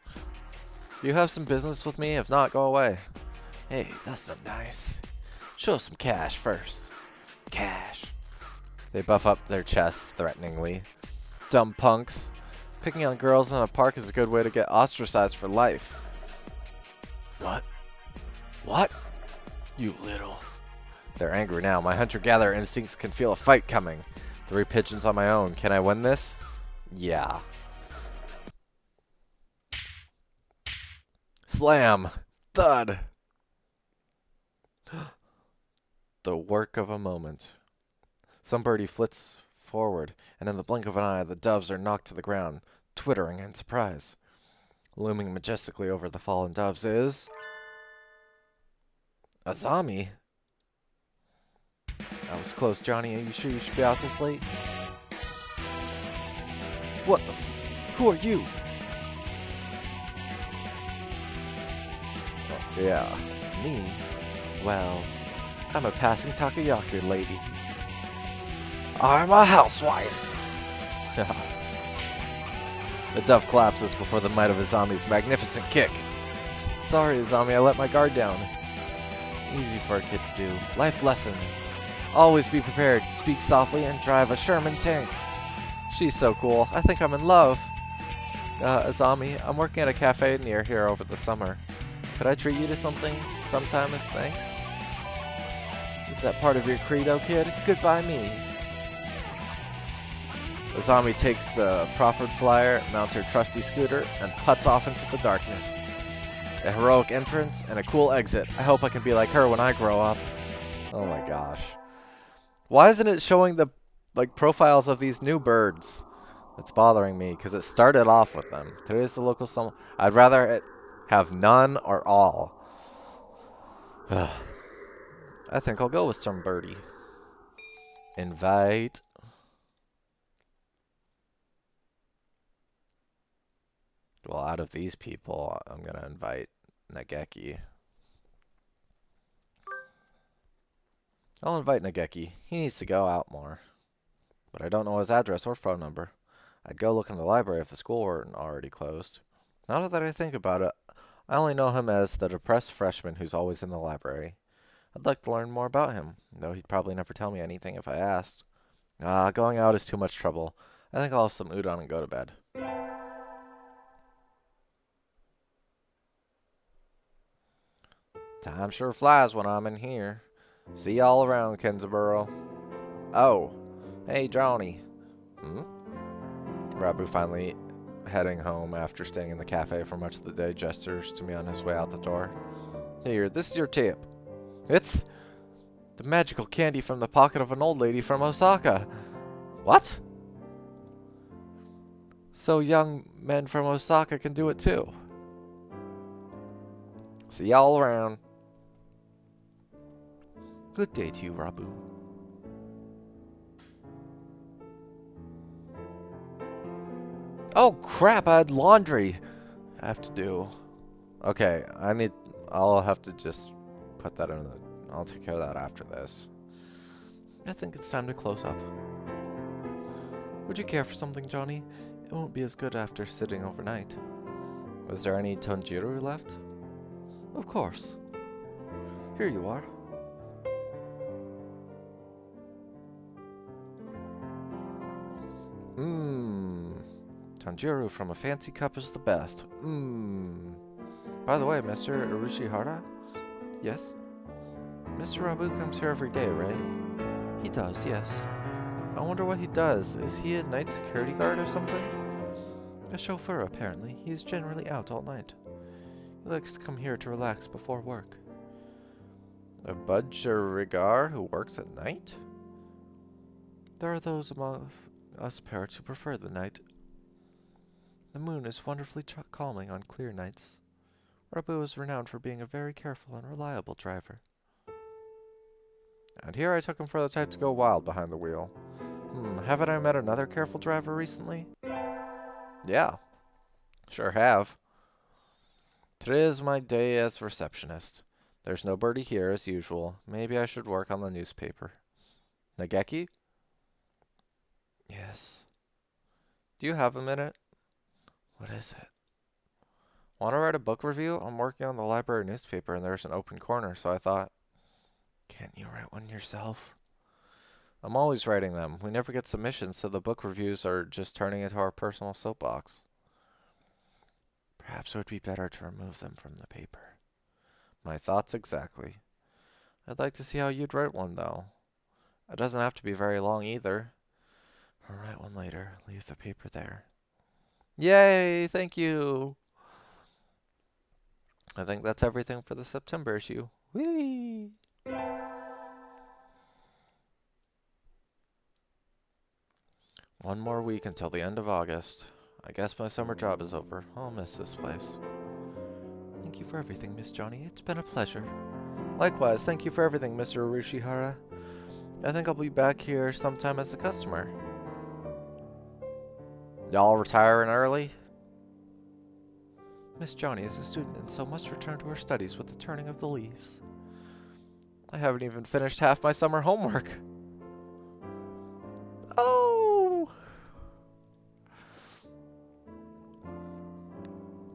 A: Do you have some business with me? If not, go away. Hey, that's not nice. Show us some cash first. Cash. They buff up their chests threateningly. Dumb punks. Picking on girls in a park is a good way to get ostracized for life. What? What? You little. They're angry now. My hunter-gatherer instincts can feel a fight coming. 3 pigeons on my own. Can I win this? Yeah. Slam. Thud. The work of a moment. Some birdie flits forward, and in the blink of an eye, the doves are knocked to the ground, twittering in surprise. Looming majestically over the fallen doves is... Azami. That was close, Johnny. Are you sure you should be out this late? What the Who are you? Oh, yeah, me? Well, I'm a passing takoyaki lady.
B: I'm a housewife.
A: The dove collapses before the might of Izami's magnificent kick.
B: Sorry, Izami, I let my guard down.
A: Easy for a kid to do. Life lesson.
B: Always be prepared, speak softly, and drive a Sherman tank. She's so cool. I think I'm in love. Izami, I'm working at a cafe near here over the summer. Could I treat you to something sometime as thanks? Is that part of your credo, kid? Goodbye, me. Izami takes the proffered flyer, mounts her trusty scooter, and puts off into the darkness. A heroic entrance and a cool exit. I hope I can be like her when I grow up.
A: Oh my gosh.
B: Why isn't it showing the profiles of these new birds?
A: It's bothering me because it started off with them. Today's the local summer. I'd rather it have none or all.
B: I think I'll go with some birdie.
A: Invite. Well, out of these people, I'm going to invite Nageki. I'll invite Nageki. He needs to go out more. But I don't know his address or phone number. I'd go look in the library if the school weren't already closed. Now that I think about it, I only know him as the depressed freshman who's always in the library. I'd like to learn more about him, though he'd probably never tell me anything if I asked. Going out is too much trouble. I think I'll have some udon and go to bed. Time sure flies when I'm in here. See y'all around, Kenzaburo. Oh, hey, Johnny. Rabu finally heading home after staying in the cafe for much of the day gestures to me on his way out the door.
B: Here, this is your tip. It's the magical candy from the pocket of an old lady from Osaka.
A: What?
B: So young men from Osaka can do it too.
A: See y'all around.
B: Good day to you, Rabu. Oh crap, I had laundry I have to do.
A: Okay, I'll have to just put that in I'll take care of that after this.
B: I think it's time to close up. Would you care for something, Johnny? It won't be as good after sitting overnight.
A: Was there any Tonjiru left?
B: Of course. Here you are.
A: Tanjiro from a fancy cup is the best.
B: By the way, Mr. Urushihara?
A: Yes?
B: Mr. Rabu comes here every day, right?
A: He does, yes.
B: I wonder what he does. Is he a night security guard or something?
A: A chauffeur, apparently. He is generally out all night. He likes to come here to relax before work.
B: A budgerigar who works at night?
A: There are those among us parrots who prefer the night. The moon is wonderfully calming on clear nights. Rabu is renowned for being a very careful and reliable driver.
B: And here I took him for the type to go wild behind the wheel.
A: Haven't I met another careful driver recently?
B: Yeah, sure have.
A: Today is my day as receptionist. There's no birdie here as usual. Maybe I should work on the newspaper. Nageki?
B: Yes. Do you have a minute?
A: What is it?
B: Want to write a book review? I'm working on the library newspaper and there's an open corner, so I thought...
A: Can't you write one yourself?
B: I'm always writing them. We never get submissions, so the book reviews are just turning into our personal soapbox.
A: Perhaps it would be better to remove them from the paper.
B: My thoughts exactly. I'd like to see how you'd write one, though. It doesn't have to be very long, either.
A: I'll write one later. Leave the paper there.
B: Yay! Thank you! I think that's everything for the September issue. Whee!
A: One more week until the end of August. I guess my summer job is over. I'll miss this place.
B: Thank you for everything, Miss Johnny. It's been a pleasure. Likewise, thank you for everything, Mr. Urushihara. I think I'll be back here sometime as a customer.
A: Y'all retiring early?
B: Miss Johnny is a student and so must return to her studies with the turning of the leaves. I haven't even finished half my summer homework.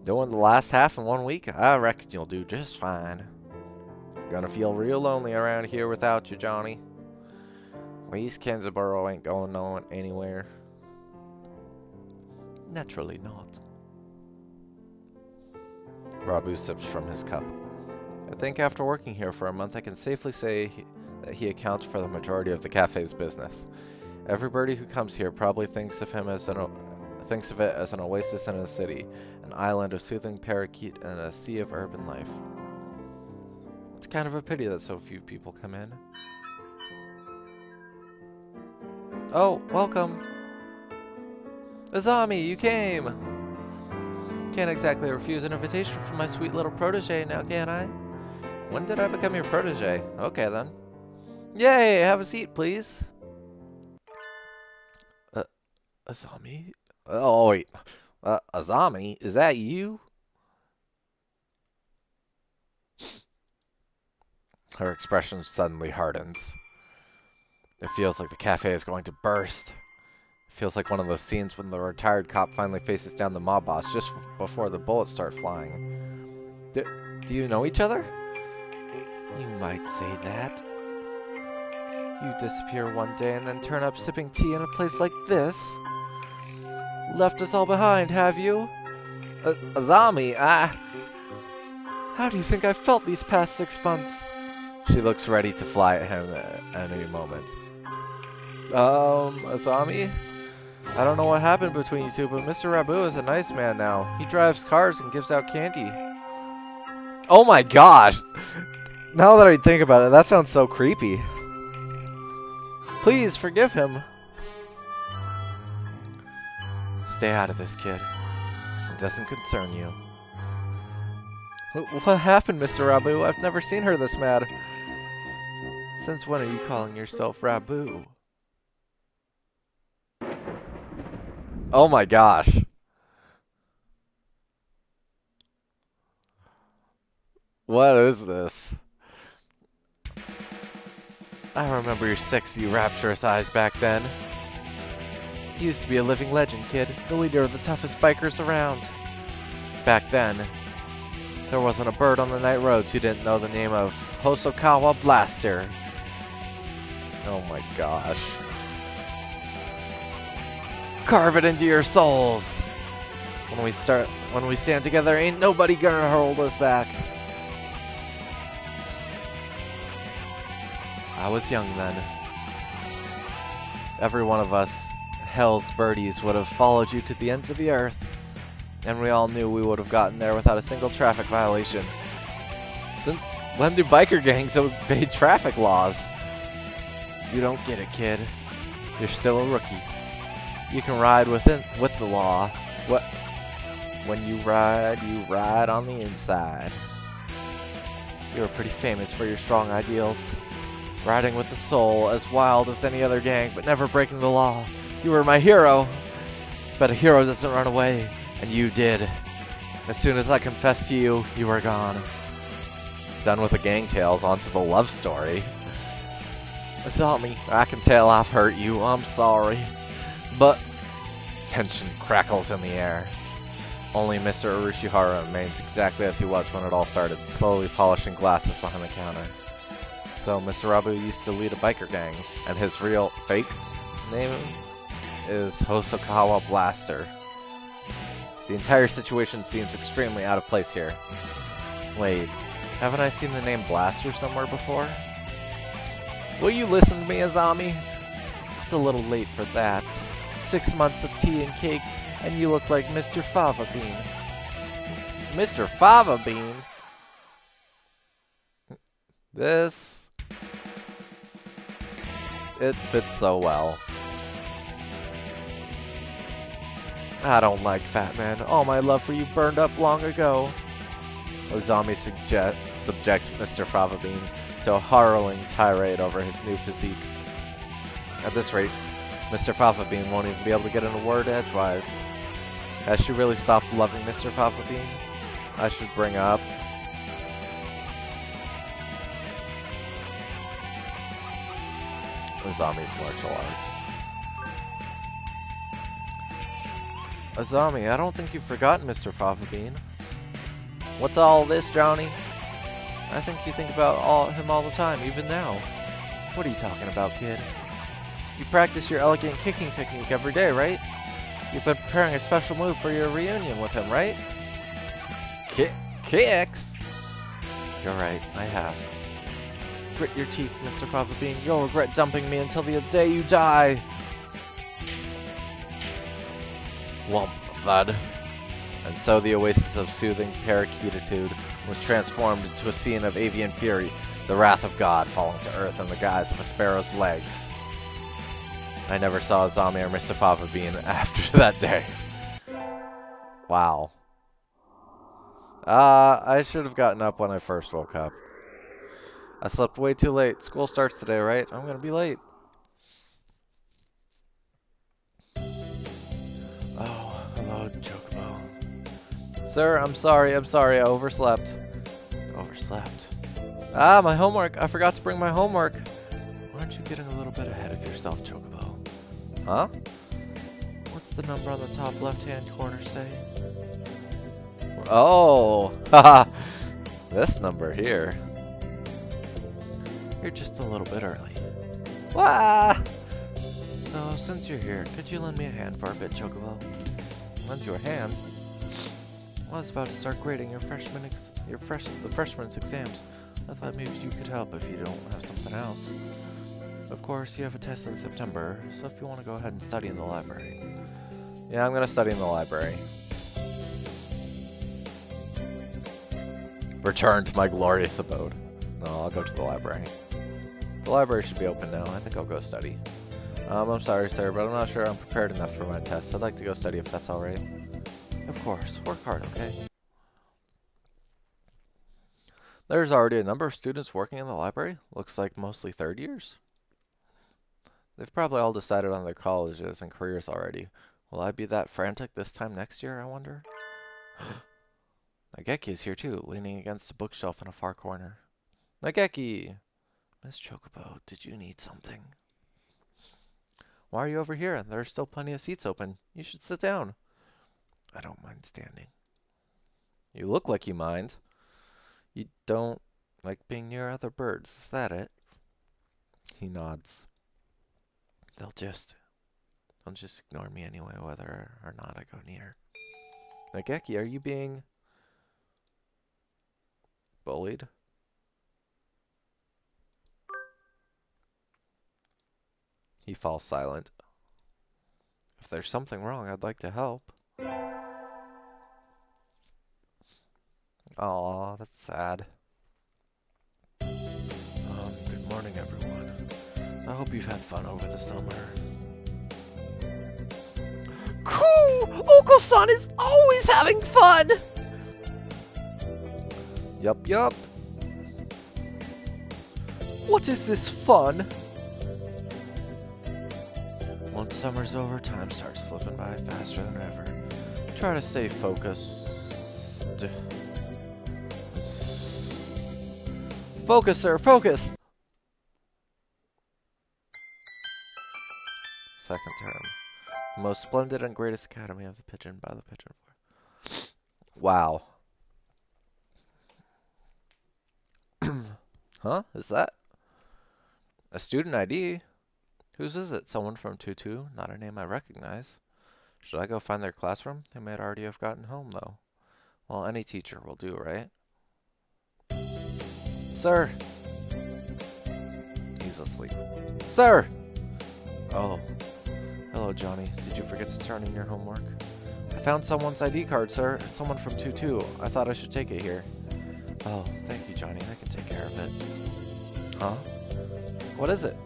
A: Doing the last half in 1 week? I reckon you'll do just fine. Gonna feel real lonely around here without you, Johnny. Well, East Kensborough ain't going no anywhere.
B: Naturally not.
A: Rabu sips from his cup. I think after working here for a month, I can safely say that he accounts for the majority of the cafe's business. Everybody who comes here probably thinks of him as thinks of it as an oasis in a city, an island of soothing parakeet and a sea of urban life. It's kind of a pity that so few people come in.
B: Oh, welcome. Azami, you came! Can't exactly refuse an invitation from my sweet little protege now, can I?
A: When did I become your protege? Okay, then.
B: Yay! Have a seat, please.
A: Azami? Oh, wait. Azami? Is that you? Her expression suddenly hardens. It feels like the cafe is going to burst. It feels like one of those scenes when the retired cop finally faces down the mob boss just before the bullets start flying. Do you know each other?
B: You might say that. You disappear one day and then turn up sipping tea in a place like this? Left us all behind, have you?
A: Azami,
B: How do you think I've felt these past 6 months?
A: She looks ready to fly at him at any moment.
B: Azami? I don't know what happened between you two, but Mr. Rabu is a nice man now. He drives cars and gives out candy.
A: Oh my gosh! Now that I think about it, that sounds so creepy.
B: Please forgive him.
A: Stay out of this, kid. It doesn't concern you.
B: What happened, Mr. Rabu? I've never seen her this mad. Since when are you calling yourself Rabu?
A: Oh my gosh. What is this?
B: I remember your sexy, rapturous eyes back then. You used to be a living legend, kid. The leader of the toughest bikers around. Back then, there wasn't a bird on the night roads who didn't know the name of Hosokawa Blaster.
A: Oh my gosh.
B: Carve it into your souls. When we stand together, ain't nobody gonna hold us back. I was young then. Every one of us, hell's birdies, would have followed you to the ends of the earth. And we all knew we would have gotten there without a single traffic violation. Since when do biker gangs obey traffic laws? You don't get it, kid. You're still a rookie. You can ride with the law. When you ride on the inside. You were pretty famous for your strong ideals. Riding with the soul, as wild as any other gang, but never breaking the law. You were my hero. But a hero doesn't run away, and you did. As soon as I confessed to you, you were gone.
A: Done with the gang tales, onto the love story.
B: Azami, I can tell I've hurt you, I'm sorry. But
A: tension crackles in the air. Only Mr. Urushihara remains exactly as he was when it all started, slowly polishing glasses behind the counter. So Mr. Rabu used to lead a biker gang, and his real, fake name is Hosokawa Blaster. The entire situation seems extremely out of place here.
B: Wait, haven't I seen the name Blaster somewhere before? Will you listen to me, Azami? It's a little late for that. 6 months of tea and cake, and you look like Mr. Fava Bean. Mr. Fava Bean?
A: It fits so well.
B: I don't like fat men. All my love for you burned up long ago.
A: Azami subjects Mr. Fava Bean to a harrowing tirade over his new physique. At this rate, Mr. Fava Bean won't even be able to get in a word edgewise. Has she really stopped loving Mr. Fava Bean? I should bring up. Azami's martial arts.
B: Azami, I don't think you've forgotten Mr. Fava Bean. What's all this, Johnny? I think you think about him all the time, even now. What are you talking about, kid? You practice your elegant kicking technique every day, right? You've been preparing a special move for your reunion with him, right? Kicks? You're right, I have. Grit your teeth, Mr. Fava Bean. You'll regret dumping me until the day you die. Womp thud. And so the oasis of soothing parakeetitude was transformed into a scene of avian fury, the wrath of God falling to earth in the guise of a sparrow's legs. I never saw Azami or Mr. Fava Bean after that day. Wow. I should have gotten up when I first woke up. I slept way too late. School starts today, right? I'm gonna be late. Oh, hello, Chocobo. Sir, I'm sorry, I overslept. Overslept? Ah, my homework. I forgot to bring my homework. Aren't you getting a little bit ahead of yourself, Chocobo? Huh? What's the number on the top left-hand corner say? Oh, haha. This number here. You're just a little bit early. Wah! So, since you're here, could you lend me a hand for a bit, Chocobo? Lend you a hand? I was about to start grading the freshman's exams. I thought maybe you could help if you don't have something else. Of course, you have a test in September, so if you want to go ahead and study in the library. Yeah, I'm going to study in the library. Return to my glorious abode. No, I'll go to the library. The library should be open now. I think I'll go study. I'm sorry, sir, but I'm not sure I'm prepared enough for my test. I'd like to go study if that's alright. Of course. Work hard, okay? There's already a number of students working in the library. Looks like mostly third years. They've probably all decided on their colleges and careers already. Will I be that frantic this time next year, I wonder? Nageki is here too, leaning against a bookshelf in a far corner. Nageki! Miss Chocobo, did you need something? Why are you over here? There are still plenty of seats open. You should sit down. I don't mind standing. You look like you mind. You don't like being near other birds, is that it? He nods. They'll just ignore me anyway, whether or not I go near. Nageki, are you being bullied? He falls silent. If there's something wrong, I'd like to help. Aw, that's sad. Good morning, everyone. I hope you've had fun over the summer. Cool! Oko-san is always having fun! Yup. What is this fun? Once summer's over, time starts slipping by faster than ever. Try to stay focused. Focus, sir, focus! Second term. The most splendid and greatest academy of the pigeon by the pigeon. Wow. Huh? Is that a student ID? Whose is it? Someone from 2-2? Not a name I recognize. Should I go find their classroom? They might already have gotten home, though. Well, any teacher will do, right? Sir! He's asleep. Sir! Oh. Hello, Johnny. Did you forget to turn in your homework? I found someone's ID card, sir. It's someone from 2-2. I thought I should take it here. Oh, thank you, Johnny. I can take care of it. Huh? What is it?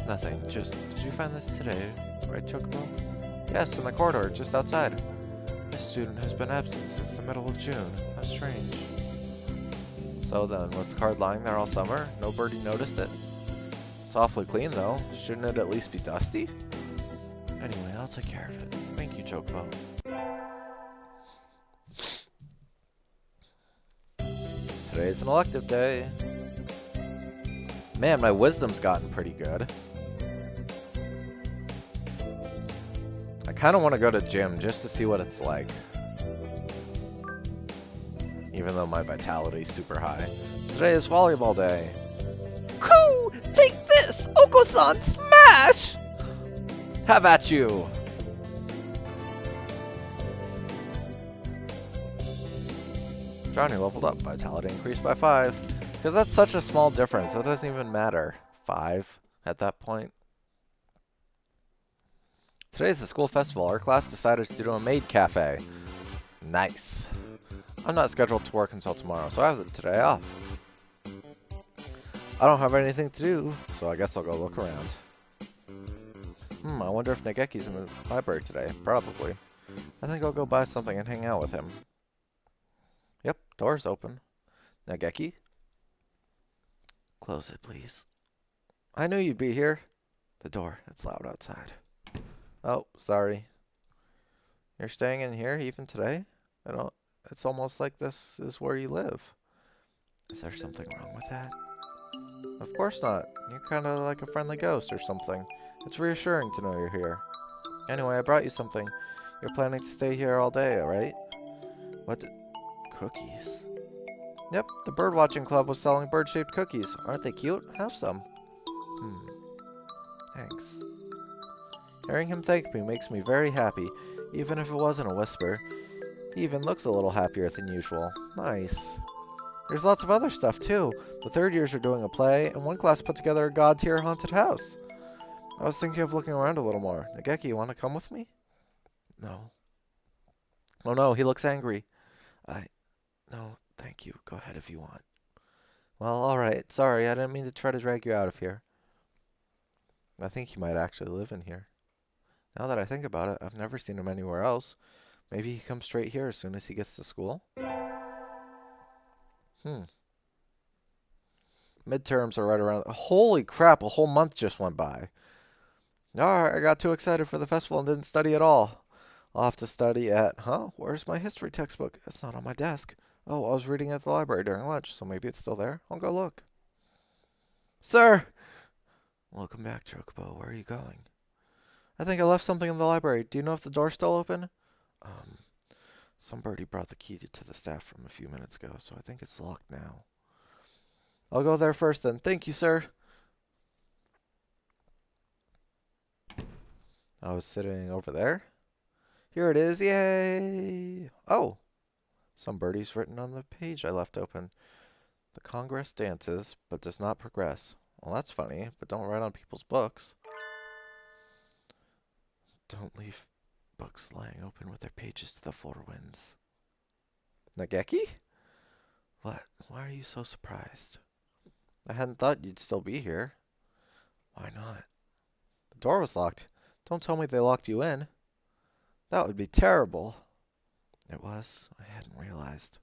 B: Nothing. Just, did you find this today, right, Chocobo? Yes, in the corridor, just outside. This student has been absent since the middle of June. How strange. So then, was the card lying there all summer? No birdie noticed it? It's awfully clean, though. Shouldn't it at least be dusty? Anyway, I'll take care of it. Thank you, Chocobo. Today's an elective day. Man, my wisdom's gotten pretty good. I kind of want to go to gym just to see what it's like.
A: even though my vitality's super high. Today is volleyball day.
B: Cool! Take this! Oko-san, smash!
A: Have at you! Johnny leveled up. Vitality increased by 5. Because that's such a small difference. That doesn't even matter. 5 at that point. Today's the school festival. Our class decided to do a maid cafe. Nice. I'm not scheduled to work until tomorrow, so I have today off. I don't have anything to do, so I guess I'll go look around. I wonder if Nageki's in the library today. Probably. I think I'll go buy something and hang out with him. Yep, door's open. Nageki? Close it, please. I knew you'd be here. The door, it's loud outside. Oh, sorry. You're staying in here even today? It's almost like this is where you live. Is there something wrong with that? Of course not. You're kind of like a friendly ghost or something. It's reassuring to know you're here. Anyway, I brought you something. You're planning to stay here all day, right? What? Cookies? Yep, the birdwatching club was selling bird-shaped cookies. Aren't they cute? Have some. Thanks. Hearing him thank me makes me very happy, even if it wasn't a whisper. He even looks a little happier than usual. Nice. There's lots of other stuff, too. The third years are doing a play, and one class put together a God-tier haunted house. I was thinking of looking around a little more. Nageki, you want to come with me? No. Oh no, he looks angry. No, thank you. Go ahead if you want. Well, alright. Sorry, I didn't mean to try to drag you out of here. I think he might actually live in here. Now that I think about it, I've never seen him anywhere else. Maybe he comes straight here as soon as he gets to school? Midterms are right around... Holy crap, a whole month just went by. Alright, I got too excited for the festival and didn't study at all. I'll have to study at... Where's my history textbook? It's not on my desk. Oh, I was reading at the library during lunch, so maybe it's still there. I'll go look. Sir! Welcome back, Chocobo. Where are you going? I think I left something in the library. Do you know if the door's still open? Somebody brought the key to the staff from a few minutes ago, so I think it's locked now. I'll go there first then. Thank you, sir. I was sitting over there. Here it is. Yay! Oh! Some birdie's written on the page I left open. The Congress dances, but does not progress. Well, that's funny, but don't write on people's books. Don't leave books lying open with their pages to the four winds. Nageki? What? Why are you so surprised? I hadn't thought you'd still be here. Why not? The door was locked. Don't tell me they locked you in. That would be terrible. It was. I hadn't realized.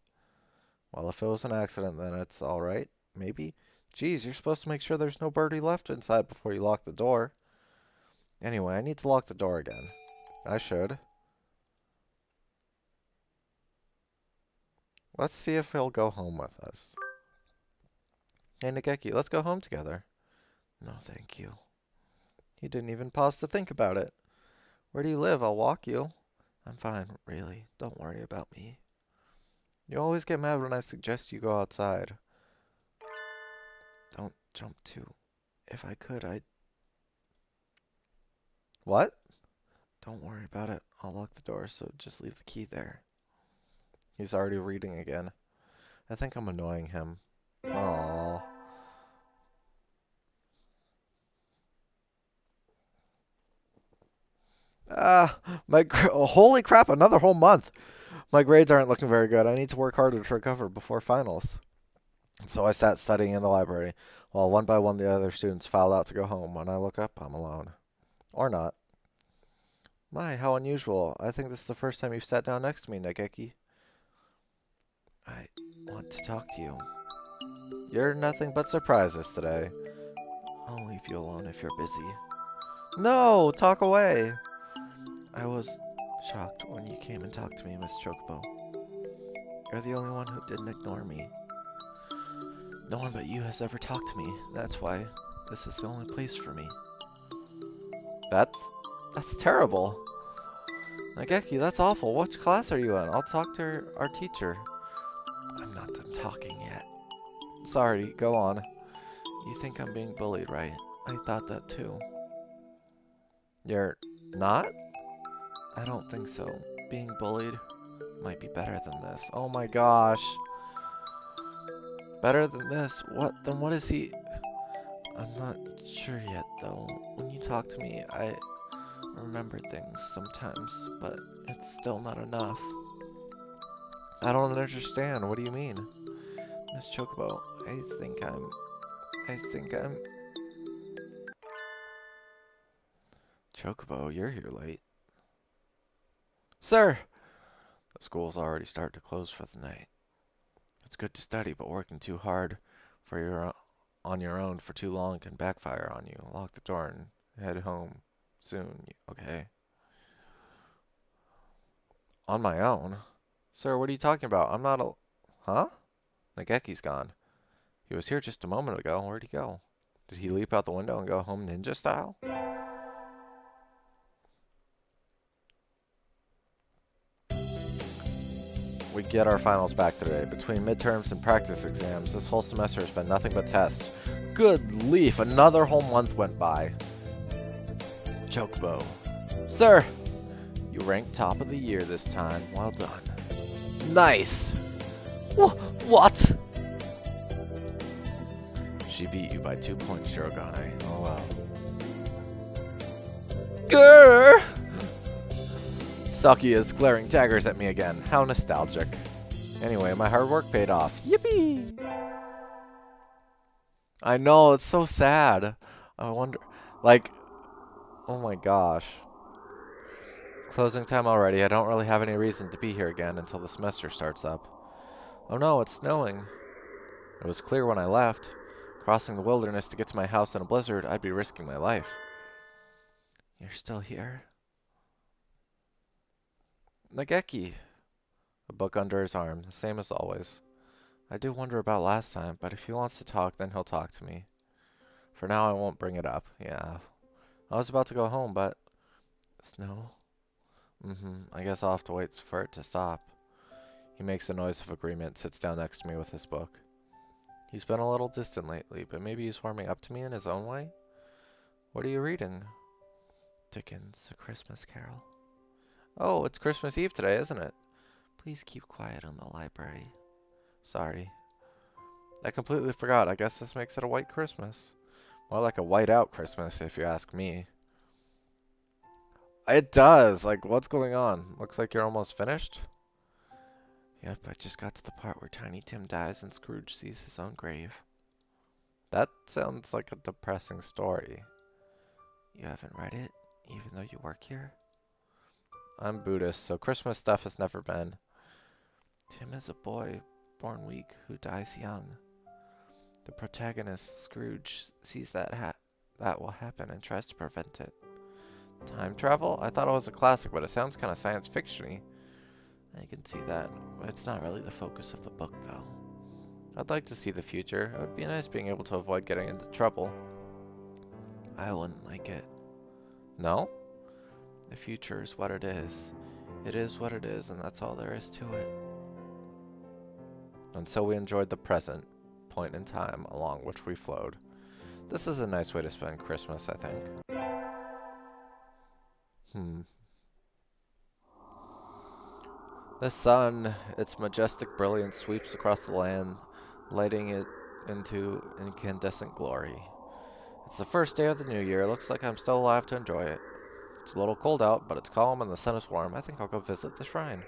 A: Well, if it was an accident, then it's alright. Maybe. Geez, you're supposed to make sure there's no birdie left inside before you lock the door. Anyway, I need to lock the door again. I should. Let's see if he'll go home with us. Hey, Nageki, let's go home together. No, thank you. He didn't even pause to think about it. Where do you live? I'll walk you. I'm fine, really. Don't worry about me. You always get mad when I suggest you go outside. Don't jump too. If I could, I'd... What? Don't worry about it. I'll lock the door, so just leave the key there. He's already reading again. I think I'm annoying him. Aww. Holy crap, another whole month. My grades aren't looking very good. I need to work harder to recover before finals. So I sat studying in the library, while one by one the other students filed out to go home. When I look up, I'm alone. Or not. My, how unusual. I think this is the first time you've sat down next to me, Nageki. I want to talk to you. You're nothing but surprises today. I'll leave you alone if you're busy. No, talk away. I was shocked when you came and talked to me, Miss Chocobo. You're the only one who didn't ignore me. No one but you has ever talked to me. That's why this is the only place for me. That's terrible. Nageki, that's awful. Which class are you in? I'll talk to our teacher. I'm not done talking yet. Sorry, go on. You think I'm being bullied, right? I thought that too. You're not? I don't think so. Being bullied might be better than this. Oh my gosh. Better than this? What? Then what is he? I'm not sure yet, though. When you talk to me, I remember things sometimes, but it's still not enough. I don't understand. What do you mean? Miss Chocobo, I think I'm... Chocobo, you're here late. Sir! The school's already started to close for the night. It's good to study, but working too hard on your own for too long can backfire on you. Lock the door and head home soon, okay? On my own? Sir, what are you talking about? I'm not a... Huh? Nageki's gone. He was here just a moment ago. Where'd he go? Did he leap out the window and go home ninja style? We get our finals back today. Between midterms and practice exams, this whole semester has been nothing but tests. Good leaf, another whole month went by. Chocobo. Sir! You ranked top of the year this time. Well done. Nice! What? She beat you by 2 points, Shirogane. Oh wow. Grrr! Saki is glaring daggers at me again. How nostalgic. Anyway, my hard work paid off. Yippee! I know, it's so sad. I wonder, like, oh my gosh. Closing time already. I don't really have any reason to be here again until the semester starts up. Oh no, it's snowing. It was clear when I left. Crossing the wilderness to get to my house in a blizzard, I'd be risking my life. You're still here? Nageki. A book under his arm, the same as always. I do wonder about last time, but if he wants to talk, then he'll talk to me. For now, I won't bring it up. Yeah. I was about to go home, but... Snow? I guess I'll have to wait for it to stop. He makes a noise of agreement, sits down next to me with his book. He's been a little distant lately, but maybe he's warming up to me in his own way? What are you reading? Dickens' A Christmas Carol. Oh, it's Christmas Eve today, isn't it? Please keep quiet in the library. Sorry. I completely forgot. I guess this makes it a white Christmas. More like a white out Christmas, if you ask me. It does. Like, what's going on? Looks like you're almost finished. Yep, I just got to the part where Tiny Tim dies and Scrooge sees his own grave. That sounds like a depressing story. You haven't read it, even though you work here? I'm Buddhist, so Christmas stuff has never been. Tim is a boy born weak who dies young. The protagonist, Scrooge, sees that will happen and tries to prevent it. Time travel? I thought it was a classic, but it sounds kind of science fiction-y. I can see that. It's not really the focus of the book, though. I'd like to see the future. It would be nice being able to avoid getting into trouble. I wouldn't like it. No? The future is what it is. It is what it is, and that's all there is to it. And so we enjoyed the present point in time along which we flowed. This is a nice way to spend Christmas, I think. The sun, its majestic brilliance sweeps across the land, lighting it into incandescent glory. It's the first day of the new year. Looks like I'm still alive to enjoy it. It's a little cold out, but it's calm and the sun is warm. I think I'll go visit the shrine.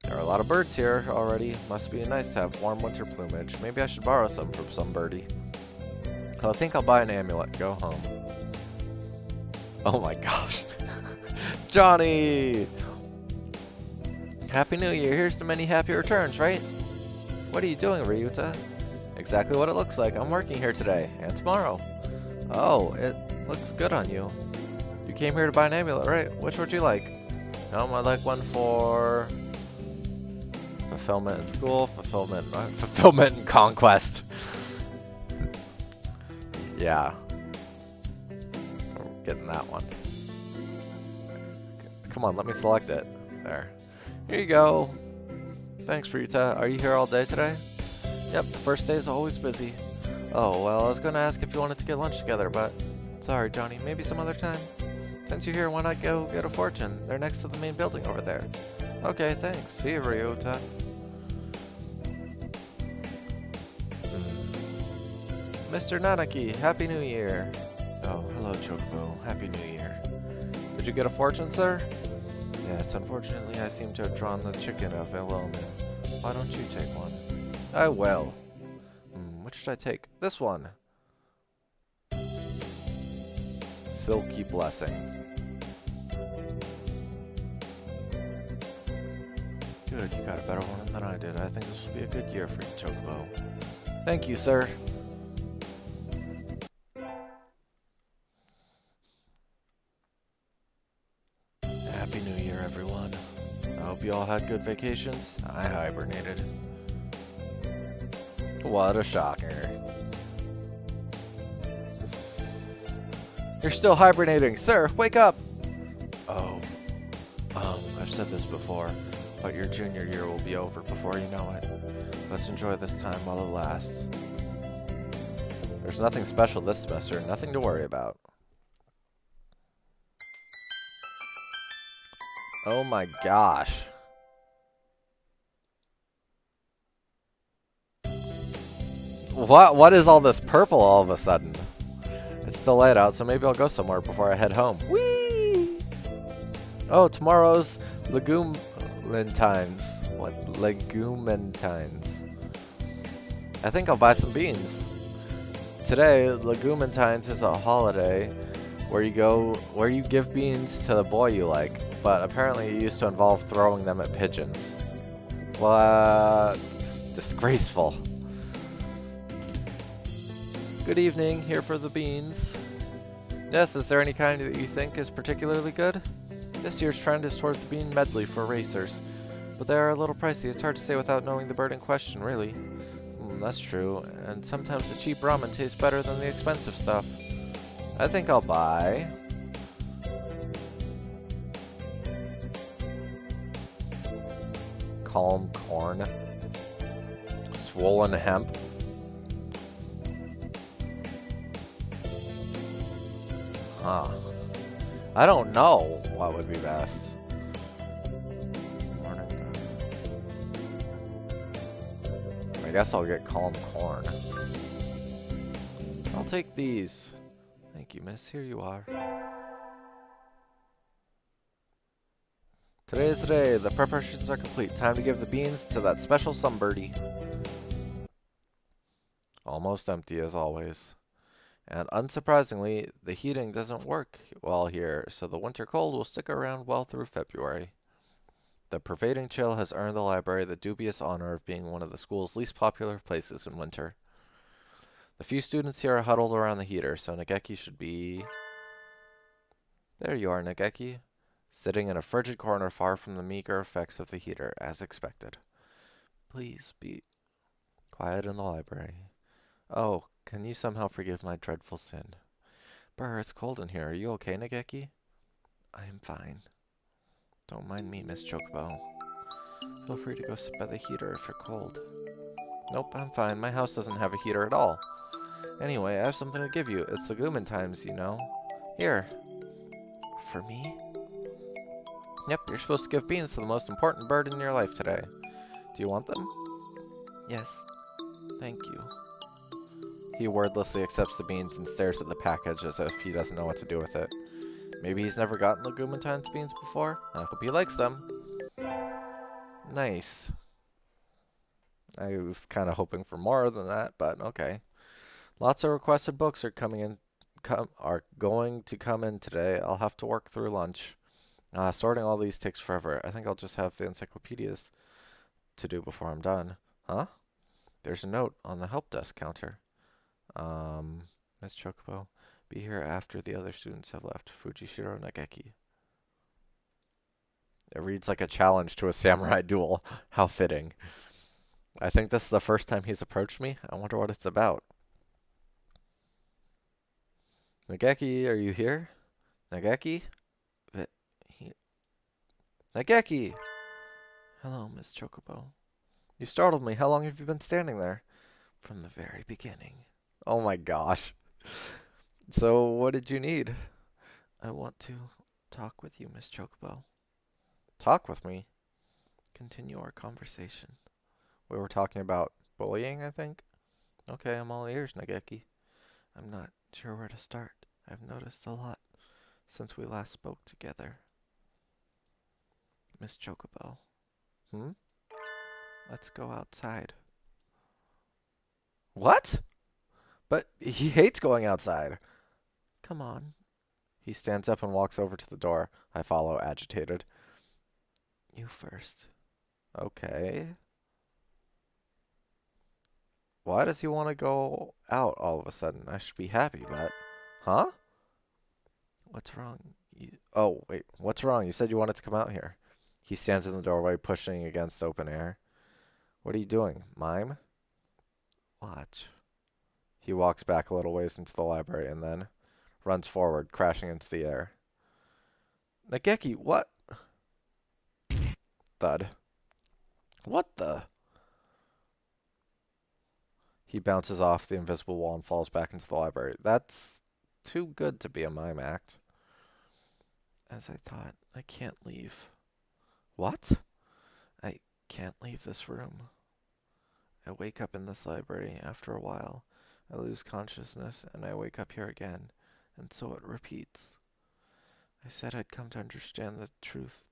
A: There are a lot of birds here already. Must be nice to have warm winter plumage. Maybe I should borrow some from some birdie. I think I'll buy an amulet and go home. Oh my gosh. Johnny! Happy New Year. Here's to many happy returns, right? What are you doing, Ryuta? Exactly what it looks like. I'm working here today and tomorrow. Oh, it looks good on you. You came here to buy an amulet, right? Which would you like? I'd like one for fulfillment in school, fulfillment in conquest. Yeah. I'm getting that one. Come on, let me select it. There. Here you go. Thanks, Rita. Are you here all day today? Yep, the first day is always busy. Oh, well, I was gonna ask if you wanted to get lunch together, but... Sorry, Johnny, maybe some other time? Since you're here, why not go get a fortune? They're next to the main building over there. Okay, thanks. See you, Ryota. Mr. Nanaki, Happy New Year. Oh, hello, Chocobo. Happy New Year. Did you get a fortune, sir? Yes, unfortunately, I seem to have drawn the chicken of Elona. Why don't you take one? I will. Which should I take? This one. Silky Blessing. Good, you got a better one than I did. I think this will be a good year for you, Chocobo. Thank you, sir. Happy New Year, everyone. I hope you all had good vacations. I hibernated. What a shocker. You're still hibernating. Sir, wake up! Oh. I've said this before, but your junior year will be over before you know it. Let's enjoy this time while it lasts. There's nothing special this semester, nothing to worry about. Oh my gosh. What is all this purple all of a sudden? It's still light out, so maybe I'll go somewhere before I head home. Whee! Oh, tomorrow's Legumintines. What? Legumintines. I think I'll buy some beans. Today, Legumintines is a holiday where you give beans to the boy you like, but apparently it used to involve throwing them at pigeons. What? Disgraceful. Good evening, here for the beans. Yes, is there any kind that you think is particularly good? This year's trend is towards the bean medley for racers, but they are a little pricey. It's hard to say without knowing the bird in question, really. That's true, and sometimes the cheap ramen tastes better than the expensive stuff. I think I'll buy... Calm corn. Swollen hemp. Huh. I don't know what would be best. I guess I'll get calm corn. I'll take these. Thank you, miss. Here you are. Today is the day. The preparations are complete. Time to give the beans to that special sunbirdie. Almost empty as always. And unsurprisingly, the heating doesn't work well here, so the winter cold will stick around well through February. The pervading chill has earned the library the dubious honor of being one of the school's least popular places in winter. The few students here are huddled around the heater, so Nageki should be... There you are, Nageki. Sitting in a frigid corner far from the meager effects of the heater, as expected. Please be quiet in the library. Oh, can you somehow forgive my dreadful sin? Brr, it's cold in here. Are you okay, Nageki? I am fine. Don't mind me, Miss Chocobo. Feel free to go sit by the heater if you're cold. Nope, I'm fine. My house doesn't have a heater at all. Anyway, I have something to give you. It's Legumintines, you know. Here. For me? Yep, you're supposed to give beans to the most important bird in your life today. Do you want them? Yes. Thank you. He wordlessly accepts the beans and stares at the package as if he doesn't know what to do with it. Maybe he's never gotten Legumintines beans before? I hope he likes them. Nice. I was kind of hoping for more than that, but okay. Lots of requested books are going to come in today. I'll have to work through lunch. Sorting all these takes forever. I think I'll just have the encyclopedias to do before I'm done. Huh? There's a note on the help desk counter. Miss Chocobo, be here after the other students have left. Fujishiro Nageki. It reads like a challenge to a samurai duel. How fitting. I think this is the first time he's approached me. I wonder what it's about. Nageki, are you here? Nageki? Nageki! Hello, Miss Chocobo. You startled me. How long have you been standing there? From the very beginning. Oh my gosh. So, what did you need? I want to talk with you, Miss Chocobo. Talk with me? Continue our conversation. We were talking about bullying, I think? Okay, I'm all ears, Nageki. I'm not sure where to start. I've noticed a lot since we last spoke together. Miss Chocobo. Let's go outside. What? But he hates going outside. Come on. He stands up and walks over to the door. I follow, agitated. You first. Okay. Why does he want to go out all of a sudden? I should be happy, but... Huh? What's wrong? Oh, wait. What's wrong? You said you wanted to come out here. He stands in the doorway, pushing against open air. What are you doing? Mime? Watch. He walks back a little ways into the library and then runs forward, crashing into the air. Nageki, what? Thud. What the? He bounces off the invisible wall and falls back into the library. That's too good to be a mime act. As I thought, I can't leave. What? I can't leave this room. I wake up in this library. After a while, I lose consciousness, and I wake up here again, and so it repeats. I said I'd come to understand the truth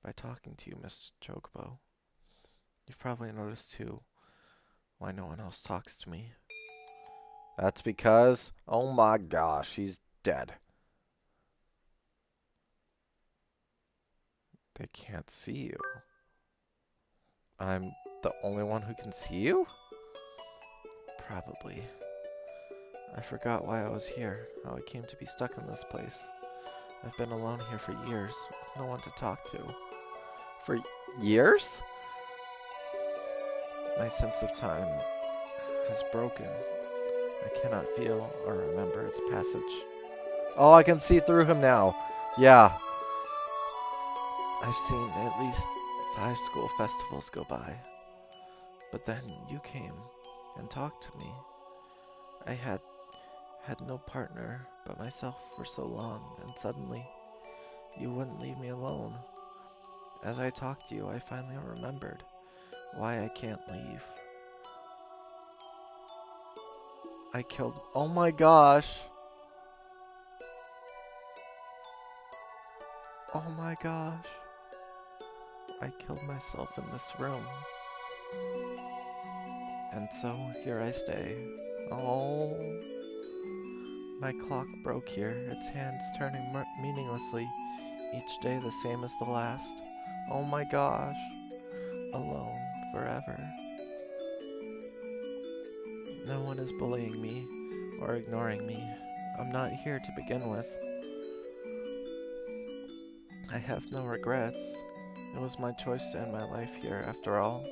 A: by talking to you, Mr. Chocobo. You've probably noticed, too, why no one else talks to me. That's because, oh my gosh, he's dead. They can't see you. I'm the only one who can see you? Probably. I forgot why I was here, how I came to be stuck in this place. I've been alone here for years, with no one to talk to. For years? My sense of time has broken. I cannot feel or remember its passage. Oh, I can see through him now. Yeah. I've seen at least 5 school festivals go by. But then you came and talked to me. I had no partner but myself for so long, and suddenly you wouldn't leave me alone. As I talked to you, I finally remembered why I can't leave. I killed... Oh my gosh! Oh my gosh. I killed myself in this room. And so, here I stay. Oh. My clock broke here, its hands turning meaninglessly, each day the same as the last. Oh my gosh. Alone, forever. No one is bullying me, or ignoring me. I'm not here to begin with. I have no regrets. It was my choice to end my life here, after all.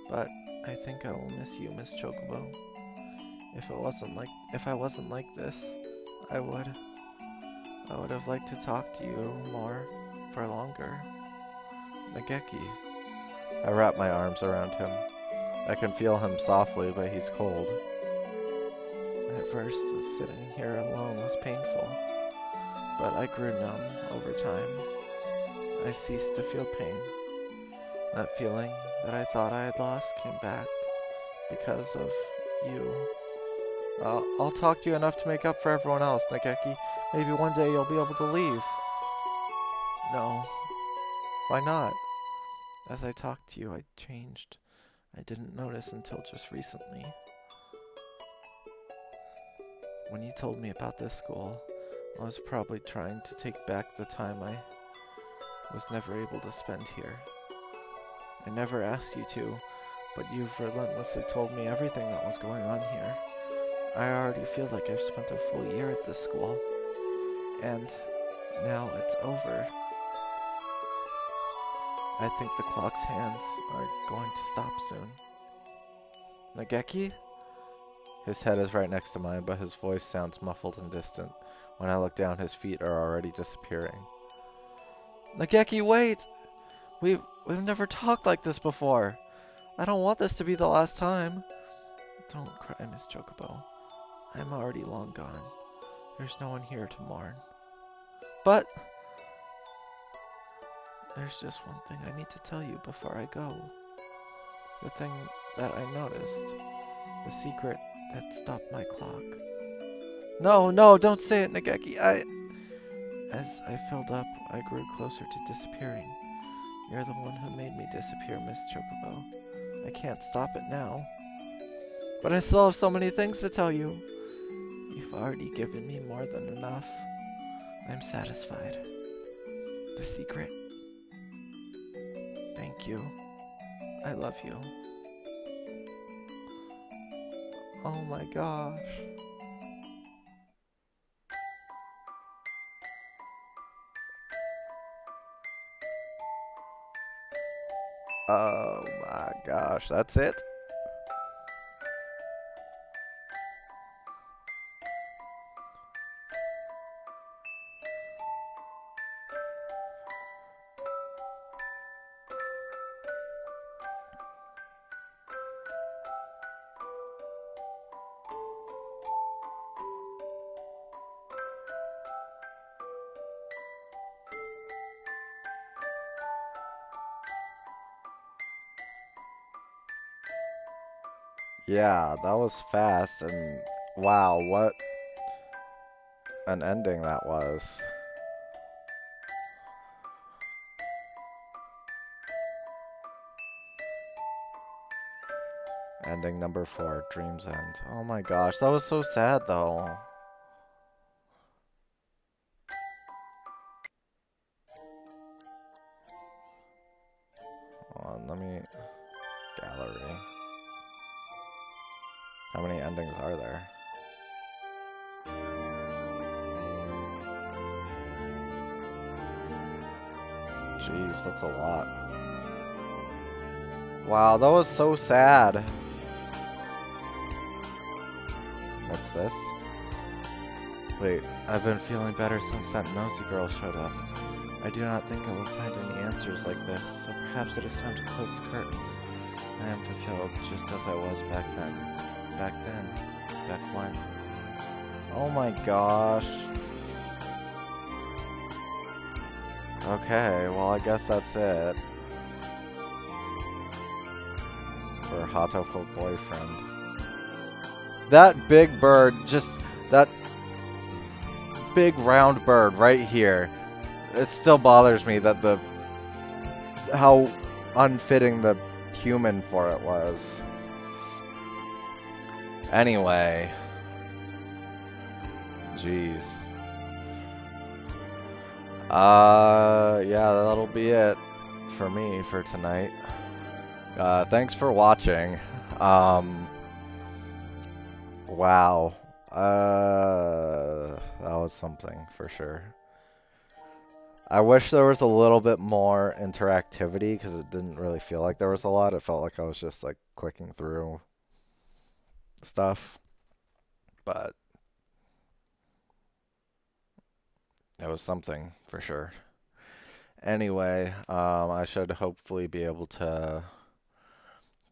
A: But I think I will miss you, Miss Chocobo. If I wasn't like this, I would have liked to talk to you more, for longer. Nageki. I wrap my arms around him. I can feel him softly, but he's cold. At first, sitting here alone was painful, but I grew numb over time. I ceased to feel pain. That feeling that I thought I had lost came back because of you. I'll talk to you enough to make up for everyone else, Nageki. Maybe one day you'll be able to leave. No. Why not? As I talked to you, I changed. I didn't notice until just recently. When you told me about this school, I was probably trying to take back the time I was never able to spend here. I never asked you to, but you've relentlessly told me everything that was going on here. I already feel like I've spent a full year at this school, and now it's over. I think the clock's hands are going to stop soon. Nageki? His head is right next to mine, but his voice sounds muffled and distant. When I look down, his feet are already disappearing. Nageki, wait! We've never talked like this before.
B: I don't want this to be the last time. Don't cry, Miss Chocobo. I'm already long gone. There's no one here to mourn. But there's just one thing I need to tell you before I go. The thing that I noticed. The secret that stopped my clock. No, no, don't say it, Nageki. As I filled up, I grew closer to disappearing. You're the one who made me disappear, Miss Chocobo. I can't stop it now. But I still have so many things to tell you. You've already given me more than enough. I'm satisfied. The secret. Thank you. I love you. Oh my gosh. Oh my gosh, that's it? Yeah, that was fast, and wow, what an ending that was. Ending number 4, Dream's End. Oh my gosh, that was so sad though. Hold on, let me... Gallery. How many endings are there? Jeez, that's a lot. Wow, that was so sad. What's this? Wait, I've been feeling better since that nosy girl showed up. I do not think I will find any answers like this, so perhaps it is time to close the curtains. I am fulfilled just as I was back then. Back then? Back when? Oh my gosh. Okay, well I guess that's it. For Hatoful boyfriend. That big bird, just that big round bird right here. It still bothers me that how unfitting the human for it was. Anyway. Jeez. Yeah, that'll be it for me for tonight. Thanks for watching. Wow. That was something for sure. I wish there was a little bit more interactivity because it didn't really feel like there was a lot. It felt like I was just like clicking through stuff. But it was something for sure. Anyway, I should hopefully be able to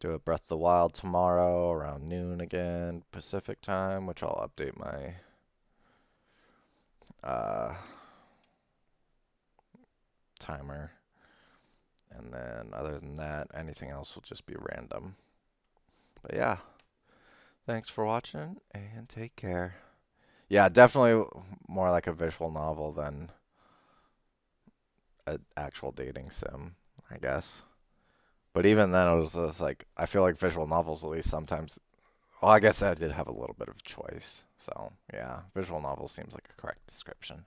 B: do a Breath of the Wild tomorrow around noon again, Pacific time, which I'll update my timer. And then other than that, anything else will just be random. But yeah, thanks for watching and take care. Yeah, definitely more like a visual novel than an actual dating sim, I guess. But even then, it was just like, I feel like visual novels, at least sometimes, well, I guess I did have a little bit of choice. So, yeah, visual novel seems like a correct description.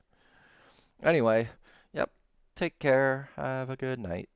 B: Anyway, yep, take care. Have a good night.